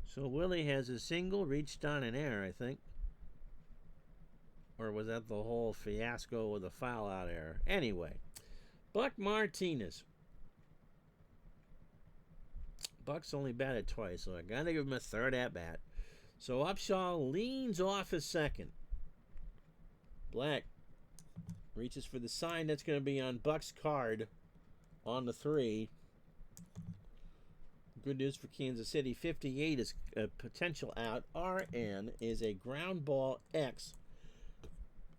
So Willie has a single, reached on an error, I think. Or was that the whole fiasco with the foul out error? Anyway, Buck Martinez. Buck's only batted twice, so I gotta give him a third at bat. So Upshaw leans off his second. Black reaches for the sign that's going to be on Buck's card on the 3. Good news for Kansas City. 58 is a potential out. RN is a ground ball X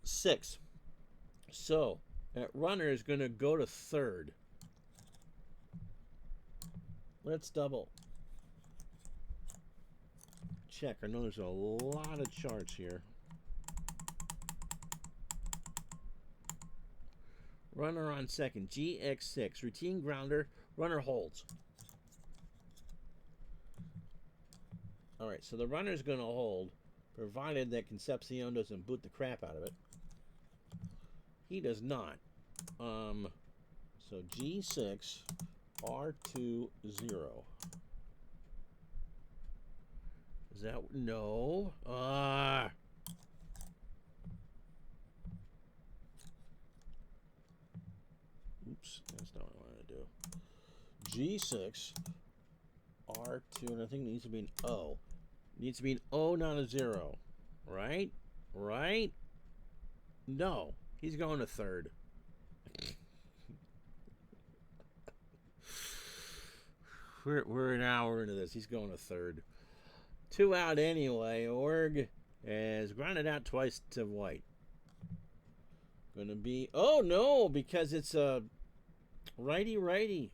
6. So that runner is going to go to third. Let's double check. I know there's a lot of charts here. Runner on second. GX6. Routine grounder. Runner holds. All right, so the runner's going to hold, provided that Concepcion doesn't boot the crap out of it. He does not. So G6, R2, 0. Is that... No. Oops, that's not what I wanted to do. G6, R2, and I think it needs to be an O. It needs to be an O, not a 0. Right? Right? No. He's going to third. We're an hour into this. He's going to third. 2 out anyway. Org has grounded out twice to White. Going to be... Oh, no, because it's a righty-righty.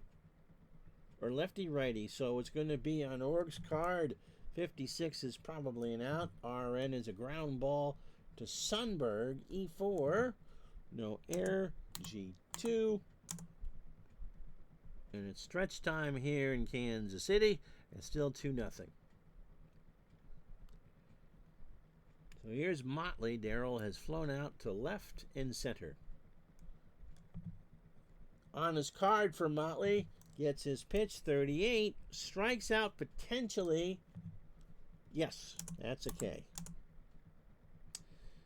Or lefty-righty. So it's going to be on Org's card. 56 is probably an out. RN is a ground ball to Sundberg. E4. No error. G2. And it's stretch time here in Kansas City And still 2-0. So here's Motley. Darrell has flown out to left and center. On his card for Motley, gets his pitch, 38, strikes out potentially. Yes, that's a K.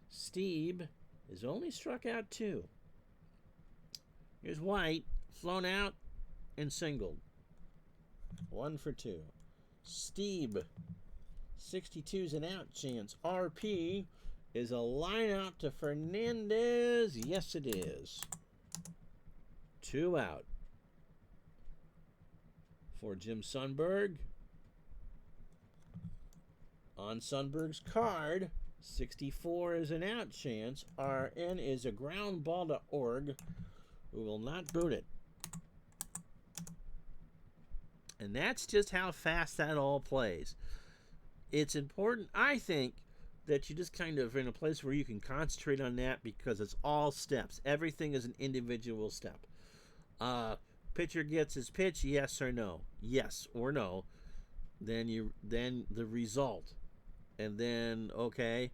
Steve is only struck out 2. Here's White, flown out and singled. 1 for 2. Steve, 62's an out chance. RP is a line out to Fernandez. Yes, it is. 2 out for Jim Sundberg. On Sundberg's card, 64 is an out chance. RN is a ground ball to Org, who will not boot it. And that's just how fast that all plays. It's important, I think, that you just kind of in a place where you can concentrate on that because it's all steps. Everything is an individual step. Pitcher gets his pitch, yes or no. Yes or no. Then the result. And then, okay,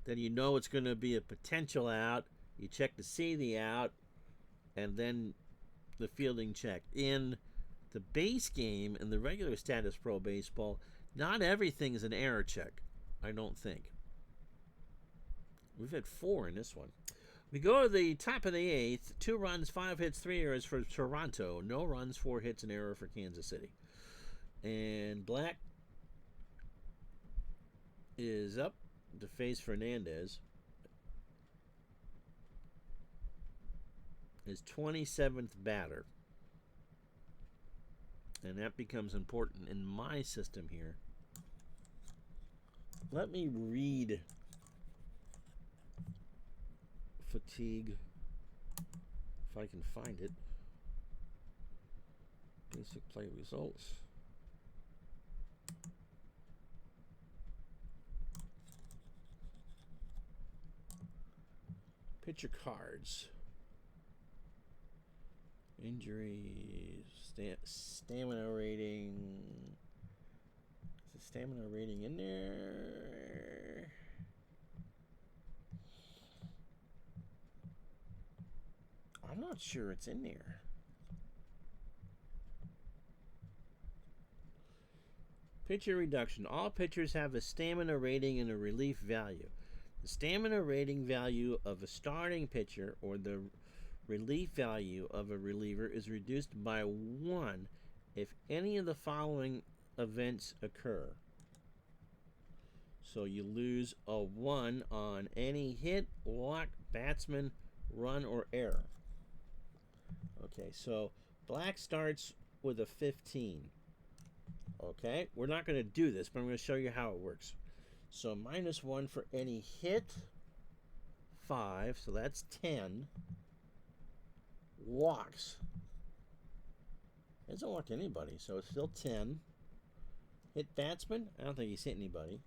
then you know it's going to be a potential out. You check to see the out, and then the fielding check. In the base game, in the regular Statis Pro Baseball, not everything is an error check, I don't think. We've had 4 in this one. We go to the top of the 8th. 2 runs, 5 hits, 3 errors for Toronto. No runs, 4 hits, an error for Kansas City. And Black is up to face Fernandez. His 27th batter. And that becomes important in my system here. Let me read fatigue, if I can find it. Basic play results. Pitcher cards. Injuries. Stamina rating. Is the stamina rating in there? I'm not sure it's in there. Pitcher reduction. All pitchers have a stamina rating and a relief value. The stamina rating value of a starting pitcher or the relief value of a reliever is reduced by 1 if any of the following events occur. So you lose a 1 on any hit, walk, batsman, run, or error. Okay, so Black starts with a 15. Okay, we're not going to do this, but I'm going to show you how it works. So -1 for any hit, 5, so that's 10. Walks. He doesn't walk anybody, so it's still 10. Hit batsman, I don't think he's hit anybody.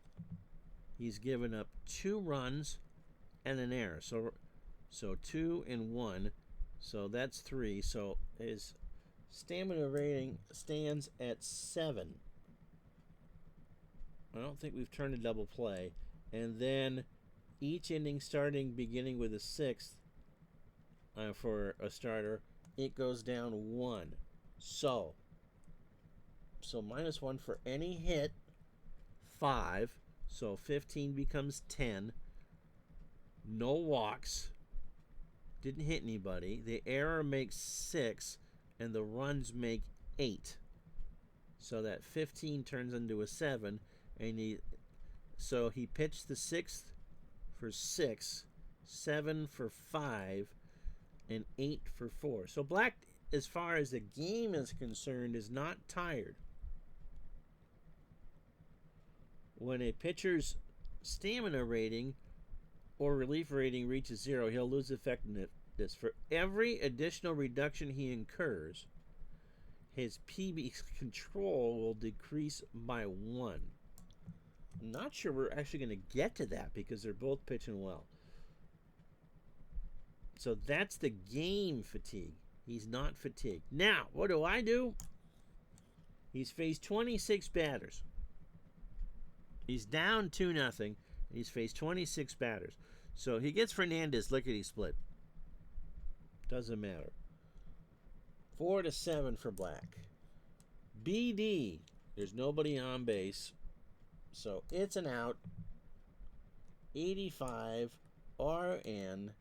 He's given up 2 runs and an error. So 2 and 1, so that's 3. So his stamina rating stands at 7. I don't think we've turned a double play. And then each inning beginning with a 6th for a starter, it goes down 1. So -1 for any hit, 5. So 15 becomes 10. No walks. Didn't hit anybody. The error makes 6, and the runs make 8. So that 15 turns into a 7, and he pitched the 6th for 6, 7 for 5, and 8 for 4. So Black, as far as the game is concerned, is not tired. When a pitcher's stamina rating or relief rating reaches 0, he'll lose effectiveness. For every additional reduction he incurs, his PB control will decrease by 1. I'm not sure we're actually going to get to that because they're both pitching well. So that's the game fatigue. He's not fatigued. Now, what do? He's faced 26 batters. He's down 2-0, and he's faced 26 batters. So he gets Fernandez lickety split. Doesn't matter. 4-7 for Black. BD, there's nobody on base, so it's an out. 85. RN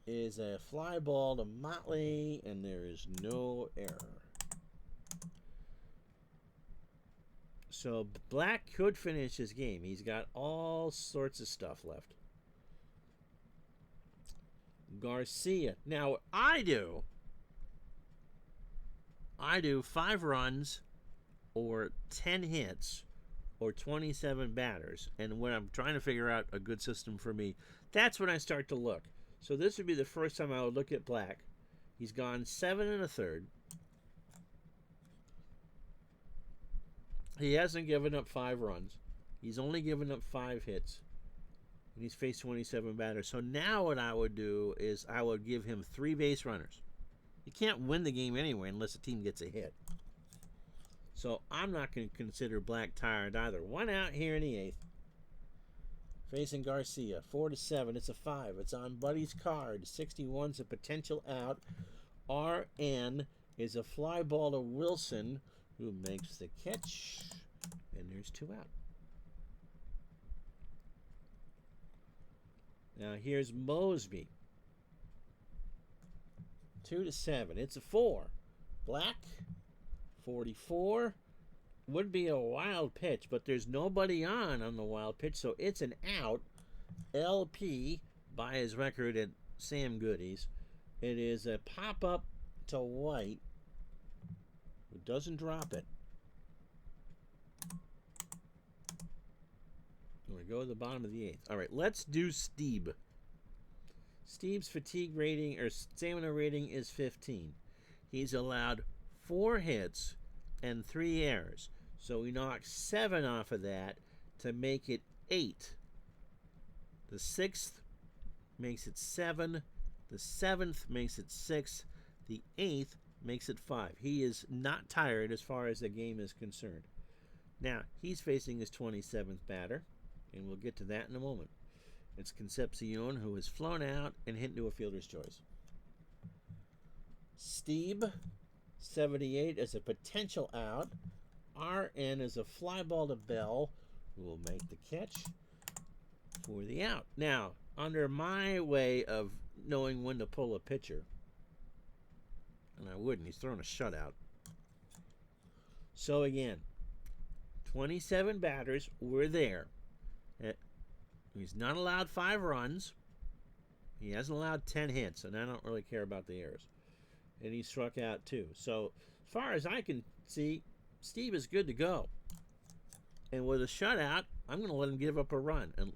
is a fly ball to Motley, and there is no error. So Black could finish his game. He's got all sorts of stuff left. Garcia. Now, I do 5 runs or 10 hits or 27 batters. And when I'm trying to figure out a good system for me, that's when I start to look. So this would be the first time I would look at Black. He's gone 7 1/3. He hasn't given up 5 runs. He's only given up 5 hits. And he's faced 27 batters. So now what I would do is I would give him 3 base runners. You can't win the game anyway unless a team gets a hit. So I'm not going to consider Black tired either. 1 out here in the 8th. Facing Garcia. 4-7. It's a 5. It's on Buddy's card. 61's a potential out. RN is a fly ball to Wilson, who makes the catch. And there's 2 out. Now here's Mosby. 2-7. It's a 4. Black. 44. Would be a wild pitch, but there's nobody on the wild pitch, so it's an out. LP by his record at Sam Goody's. It is a pop-up to White, who doesn't drop it. We go to the bottom of the 8th. All right, let's do Steve. Steve's fatigue rating or stamina rating is 15. He's allowed 4 hits and 3 errors. So we knock 7 off of that to make it 8. The 6th makes it 7. The 7th makes it 6. The 8th makes it 5. He is not tired as far as the game is concerned. Now, he's facing his 27th batter, and we'll get to that in a moment. It's Concepcion, who has flown out and hit into a fielder's choice. Steve, 78, is a potential out. RN is a fly ball to Bell, who will make the catch for the out. Now, under my way of knowing when to pull a pitcher, and I wouldn't, he's thrown a shutout. So again, 27 batters were there. He's not allowed 5 runs. He hasn't allowed 10 hits, and I don't really care about the errors. And he struck out 2. So as far as I can see, Steve is good to go. And with a shutout, I'm going to let him give up a run. And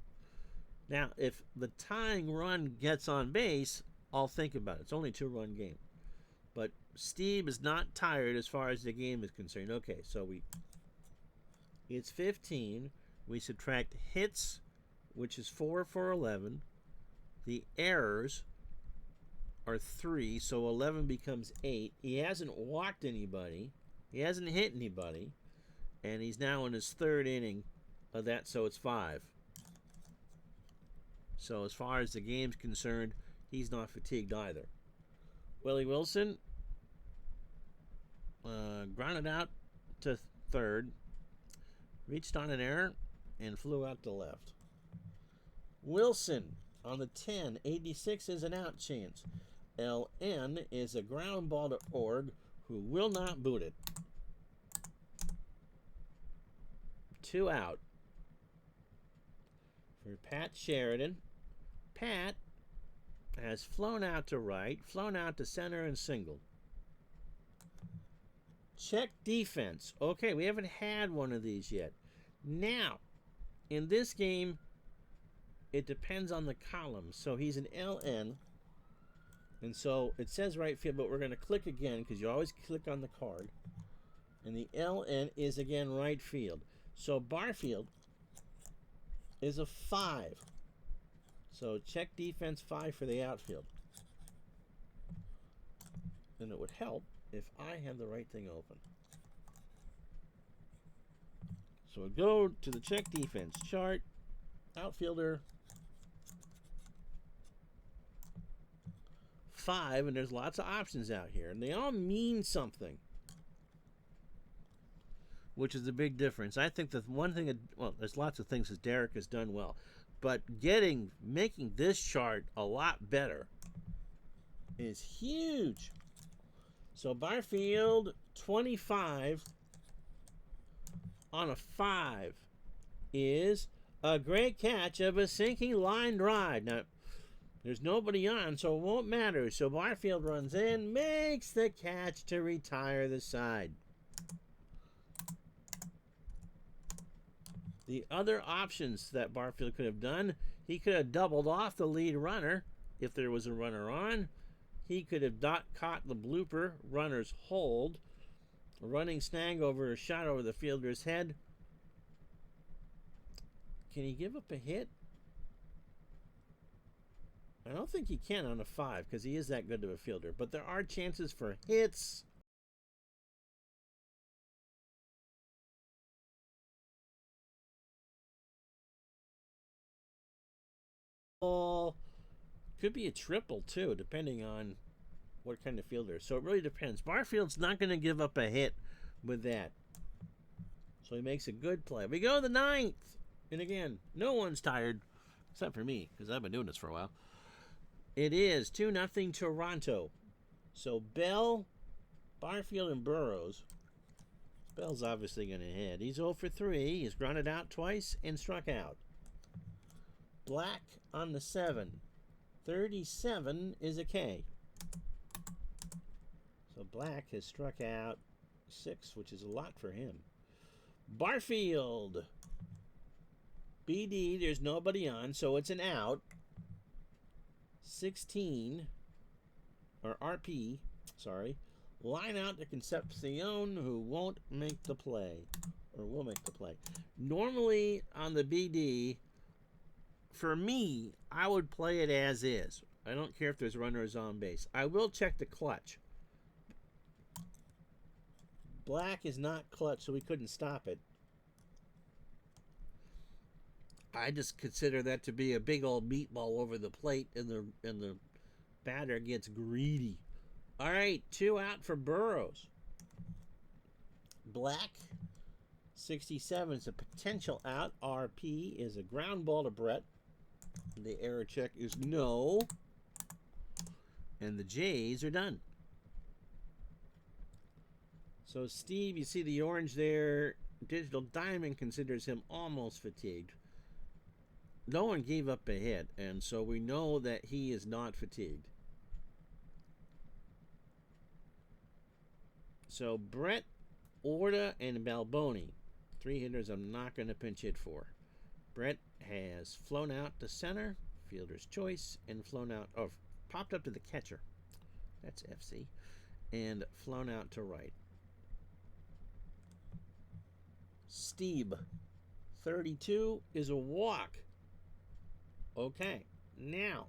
now, if the tying run gets on base, I'll think about it. It's only a 2-run game. But Steve is not tired as far as the game is concerned. Okay, so it's 15. We subtract hits, which is 4 for 11. The errors are 3, so 11 becomes 8. He hasn't walked anybody. He hasn't hit anybody. And he's now in his 3rd inning of that, so it's 5. So as far as the game's concerned, he's not fatigued either. Willie Wilson grounded out to 3rd, reached on an error, and flew out to left. Wilson on the 10, 86 is an out chance. LN is a ground ball to Org, who will not boot it. 2 out. For Pat Sheridan. Pat has flown out to right, flown out to center, and singled. Check defense. Okay, we haven't had one of these yet. Now, in this game, it depends on the column. So he's an LN. And so it says right field, but we're going to click again because you always click on the card. And the LN is again right field. So Barfield is a 5. So check defense 5 for the outfield. And it would help if I have the right thing open. So we'll go to the check defense chart. Outfielder 5, and there's lots of options out here, and they all mean something, which is the big difference. I think that one thing, well, there's lots of things that Derek has done well, but making this chart a lot better is huge. So Barfield 25 on a 5 is a great catch of a sinking line drive. Now, there's nobody on, so it won't matter. So Barfield runs in, makes the catch to retire the side. The other options that Barfield could have done, he could have doubled off the lead runner if there was a runner on. He could have caught the blooper, runner's hold, a running snag over a shot over the fielder's head. Can he give up a hit? I don't think he can on a 5 because he is that good of a fielder, but there are chances for hits. Could be a triple too, depending on what kind of fielder. So it really depends. Barfield's not going to give up a hit with that. So he makes a good play. We go to the 9th. And again, no one's tired, except for me, because I've been doing this for a while. It is 2-0 Toronto. So Bell, Barfield, and Burrows. Bell's obviously going to hit. He's 0 for 3. He's grounded out twice and struck out. Black on the 7. 37 is a K. So Black has struck out 6, which is a lot for him. Barfield. BD, there's nobody on, so it's an out. 16, or RP, sorry. Line out to Concepcion, who won't make the play, or will make the play. Normally, on the BD, for me, I would play it as is. I don't care if there's runners on base. I will check the clutch. Black is not clutch, so we couldn't stop it. I just consider that to be a big old meatball over the plate, and the batter gets greedy. All right, 2 out for Burrows. Black, 67 is a potential out. RP is a ground ball to Brett. The error check is no. And the Jays are done. So Steve, you see the orange there. Digital Diamond considers him almost fatigued. No one gave up a hit, and so we know that he is not fatigued. So Brett, Orta, and Balboni, 3 hitters I'm not going to pinch hit for. Brett has flown out to center, fielder's choice, and flown out, popped up to the catcher. That's FC. And flown out to right. Steve, 32 is a walk. Okay, now,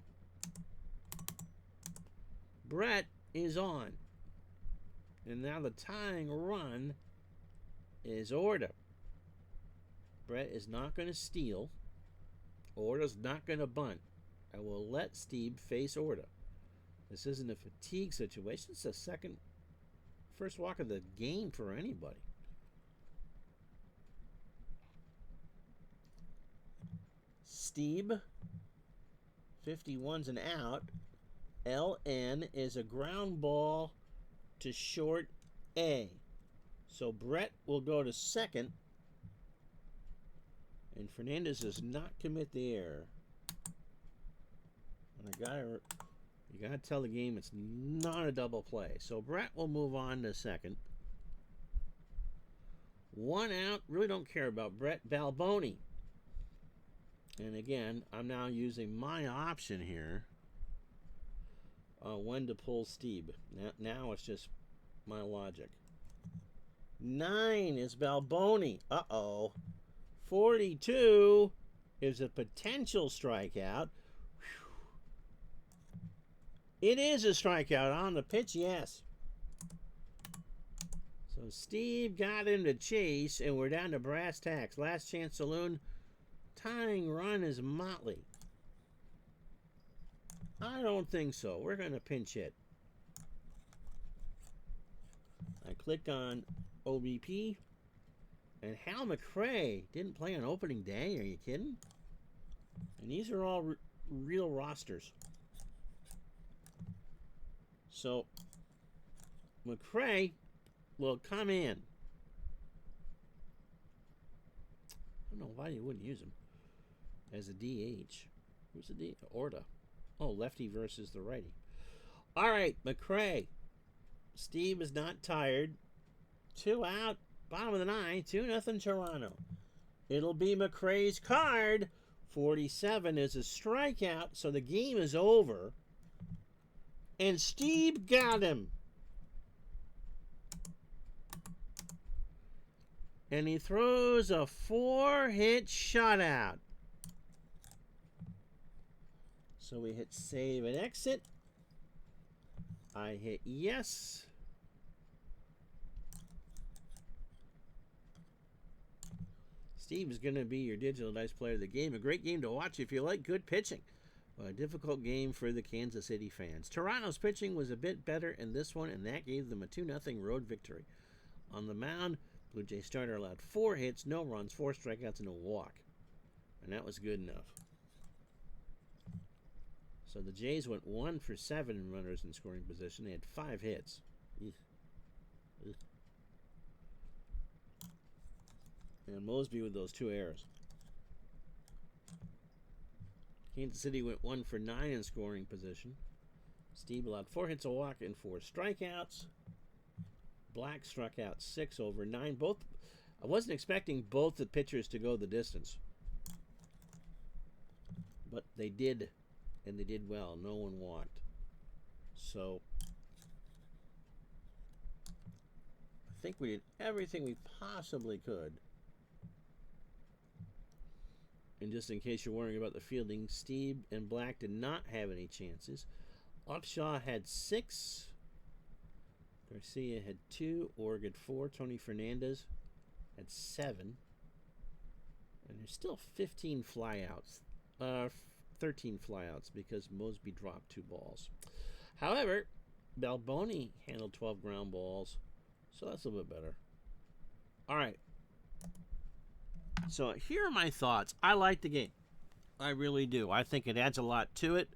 Brett is on. And now the tying run is Orta. Brett is not going to steal. Orta's not going to bunt. I will let Steve face Orta. This isn't a fatigue situation. It's the first walk of the game for anybody. Steve, 51's an out. LN is a ground ball to short A. So Brett will go to second. And Fernandez does not commit the error. And you gotta tell the game it's not a double play. So Brett will move on to second. 1 out. Really don't care about Brett. Balboni. And again, I'm now using my option here when to pull Steve. Now it's just my logic. 9 is Balboni. Uh-oh. 42 is a potential strikeout. Whew. It is a strikeout on the pitch, yes. So Steve got him to chase, and we're down to brass tacks. Last chance saloon. Tying run is Motley. I don't think so. We're going to pinch hit. I click on OBP. And Hal McRae didn't play on opening day. Are you kidding? And these are all real rosters. So McRae will come in. I don't know why you wouldn't use him as a DH. Who's the DH? Orta. Oh, lefty versus the righty. All right, McRae. Steve is not tired. 2 out. Bottom of the 9. 2-0 Toronto. It'll be McRae's card. 47 is a strikeout, so the game is over. And Steve got him. And he throws a 4-hit shutout. So we hit save and exit. I hit yes. Steve is going to be your Digital Dice player of the game. A great game to watch if you like good pitching. A difficult game for the Kansas City fans. Toronto's pitching was a bit better in this one, and that gave them a 2-0 road victory. On the mound, Blue Jay starter allowed 4 hits, no runs, 4 strikeouts, and a walk. And that was good enough. So the Jays went 1 for 7 in runners in scoring position. They had 5 hits. And Mosby with those 2 errors. Kansas City went 1 for 9 in scoring position. Steve allowed 4 hits, a walk, and 4 strikeouts. Black struck out 6 over 9. I wasn't expecting both the pitchers to go the distance. But they did, and they did well. No one walked. So I think we did everything we possibly could. And just in case you're worrying about the fielding, Steve and Black did not have any chances. Upshaw had 6. Garcia had 2. Org had 4. Tony Fernandez had 7. And there's still 15 flyouts. 13 flyouts because Mosby dropped 2 balls. However, Balboni handled 12 ground balls. So that's a little bit better. All right. So here are my thoughts. I like the game. I really do. I think it adds a lot to it.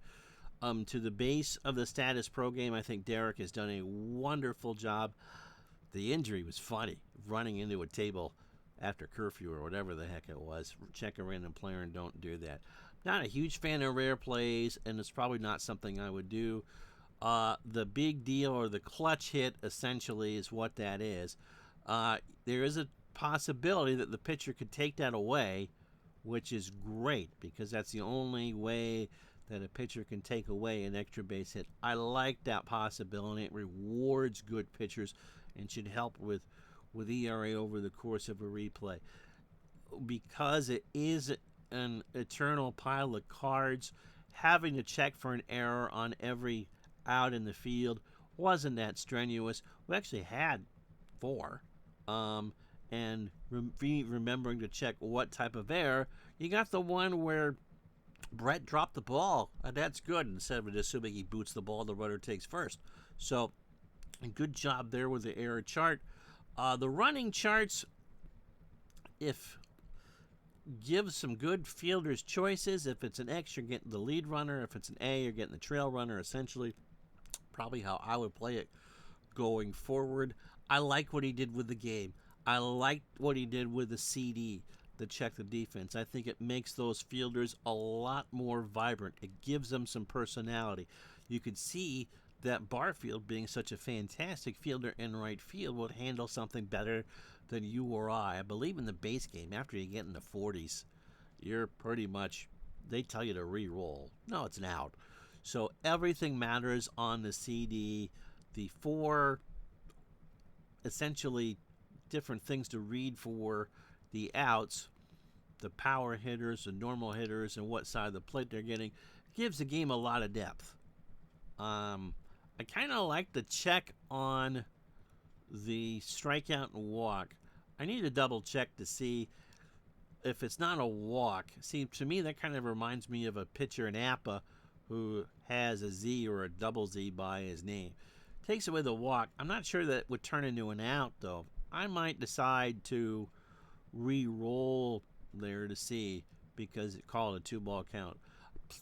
To the base of the Statis Pro game, I think Derek has done a wonderful job. The injury was funny. Running into a table after curfew or whatever the heck it was. Check a random player and don't do that. Not a huge fan of rare plays, and it's probably not something I would do. The big deal or the clutch hit essentially is what that is. There is a possibility that the pitcher could take that away, which is great because that's the only way that a pitcher can take away an extra base hit. I like that possibility. It rewards good pitchers and should help with ERA over the course of a replay. Because it is an eternal pile of cards, having to check for an error on every out in the field wasn't that strenuous. We actually had 4. And remembering to check what type of error. You got the one where Brett dropped the ball, and that's good. Instead of assuming he boots the ball, the runner takes first. So, a good job there with the error chart. The running charts, give some good fielders choices. If it's an X, you're getting the lead runner. If it's an A, you're getting the trail runner, essentially. Probably how I would play it going forward. I like what he did with the game. I liked what he did with the CD, the check the defense. I think it makes those fielders a lot more vibrant. It gives them some personality. You could see that Barfield, being such a fantastic fielder in right field, would handle something better than you or I. I believe in the base game, after you get in the 40s, you're pretty much, they tell you to re-roll. No, it's an out. So everything matters on the CD. The 4 essentially different things to read for the outs, the power hitters, the normal hitters, and what side of the plate they're getting, gives the game a lot of depth. I kind of like the check on the strikeout and walk. I need to double check to see if it's not a walk. See, to me, that kind of reminds me of a pitcher in APA who has a Z or a double Z by his name. Takes away the walk. I'm not sure that would turn into an out, though. I might decide to re-roll there to see, because it called a 2-ball count.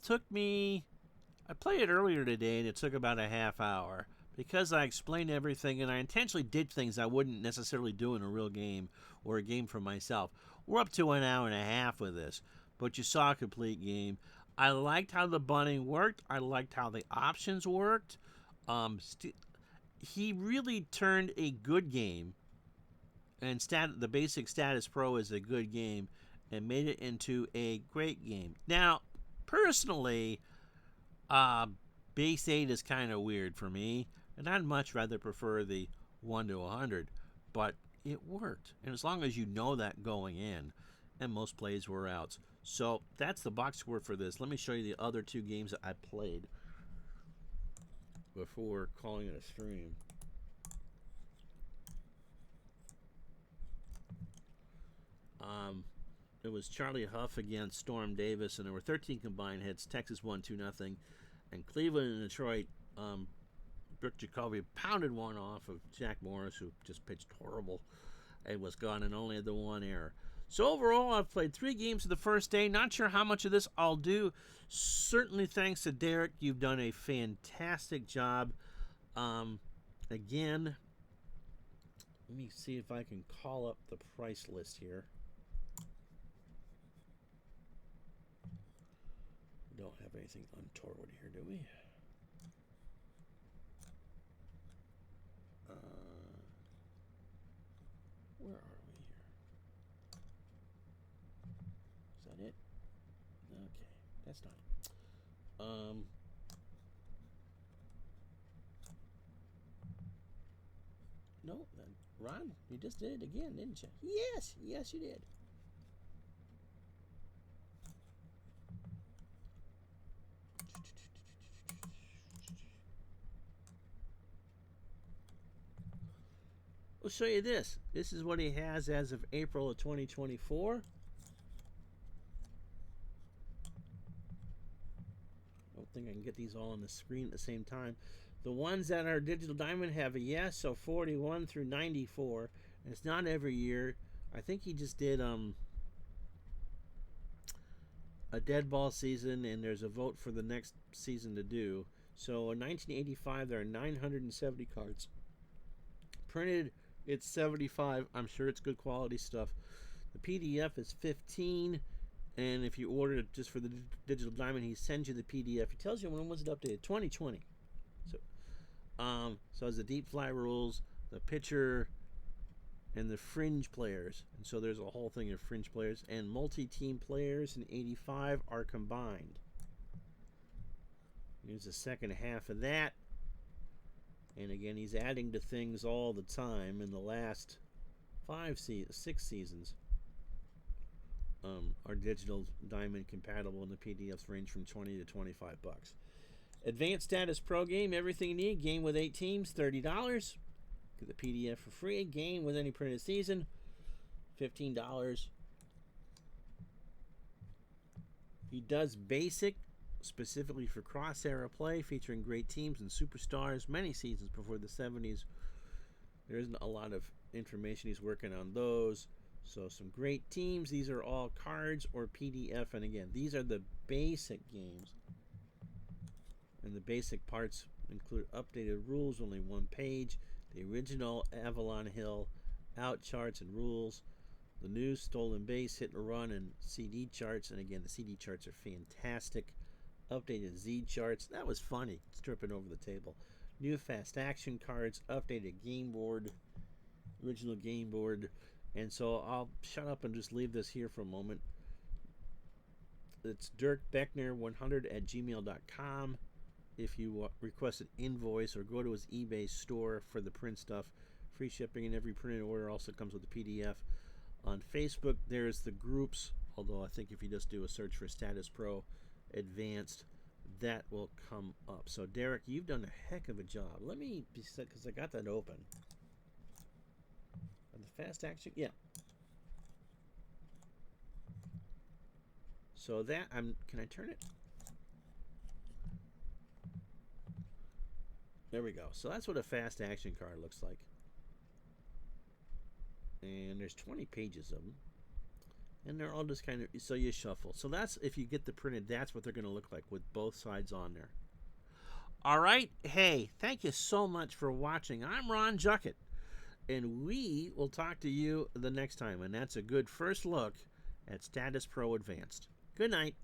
I played it earlier today, and it took about a half hour. Because I explained everything, and I intentionally did things I wouldn't necessarily do in a real game or a game for myself. We're up to an hour and a half with this, but you saw a complete game. I liked how the bunting worked. I liked how the options worked. He really turned a good game, and the basic Statis Pro is a good game, and made it into a great game. Now, personally, base 8 is kind of weird for me, and I'd much rather prefer the 1 to 100, but it worked. And as long as you know that going in, and most plays were outs. So that's the box score for this. Let me show you the other 2 games that I played before calling it a stream. It was Charlie Huff against Storm Davis, and there were 13 combined hits. Texas won 2-0, and Cleveland and Detroit, Brooke Jacoby pounded one off of Jack Morris, who just pitched horrible and was gone and only had the 1 error. So overall, I've played 3 games of the first day. Not sure how much of this I'll do. Certainly thanks to Derek. You've done a fantastic job. Again, let me see if I can call up the price list here. We don't have anything untoward here, do we? Where are we here? Is that it? Okay, that's not it. No, Ron, you just did it again, didn't you? Yes, yes, you did. We'll show you this. This is what he has as of April of 2024. I don't think I can get these all on the screen at the same time. The ones that are Digital Diamond have a yes, so 41 through 94. And it's not every year. I think he just did a dead ball season, and there's a vote for the next season to do. So in 1985, there are 970 cards. Printed, it's 75. I'm sure it's good quality stuff. The PDF is 15. And if you order it just for the Digital Diamond, he sends you the PDF. He tells you when was it updated. 2020. So it's the deep fly rules, the pitcher, and the fringe players. And so there's a whole thing of fringe players. And multi-team players in 85 are combined. Here's the second half of that. And again, he's adding to things all the time. In the last 6 seasons are Digital Diamond compatible, and the PDFs range from 20 to 25 bucks. Advanced Status Pro game, everything you need. Game with 8 teams, $30. Get the PDF for free. Game with any printed season, $15. He does basic, specifically for cross-era play, featuring great teams and superstars. Many seasons before the 70s. There isn't a lot of information. He's working on those. So some great teams. These are all cards or PDF. And again, these are the basic games. And the basic parts include updated rules, only 1 page, the original Avalon Hill out charts and rules, the new stolen base, hit and run, and CD charts. And again, the CD charts are fantastic. Updated Z charts. That was funny, stripping over the table. New fast action cards, updated game board, original game board. And so I'll shut up and just leave this here for a moment. It's dirkbeckner100@gmail.com. If you request an invoice or go to his eBay store for the print stuff, free shipping, and every printed order also comes with a PDF. On Facebook, there's the groups, although I think if you just do a search for Statis Pro Advanced, that will come up. So, Derek, you've done a heck of a job. Let me, because I got that open. The fast action, yeah. So that can I turn it? There we go. So that's what a fast action card looks like. And there's 20 pages of them. And they're all just kind of, so you shuffle. So that's, if you get the printed, that's what they're going to look like with both sides on there. All right. Hey, thank you so much for watching. I'm Ron Juckett. And we will talk to you the next time. And that's a good first look at Statis Pro Advanced. Good night.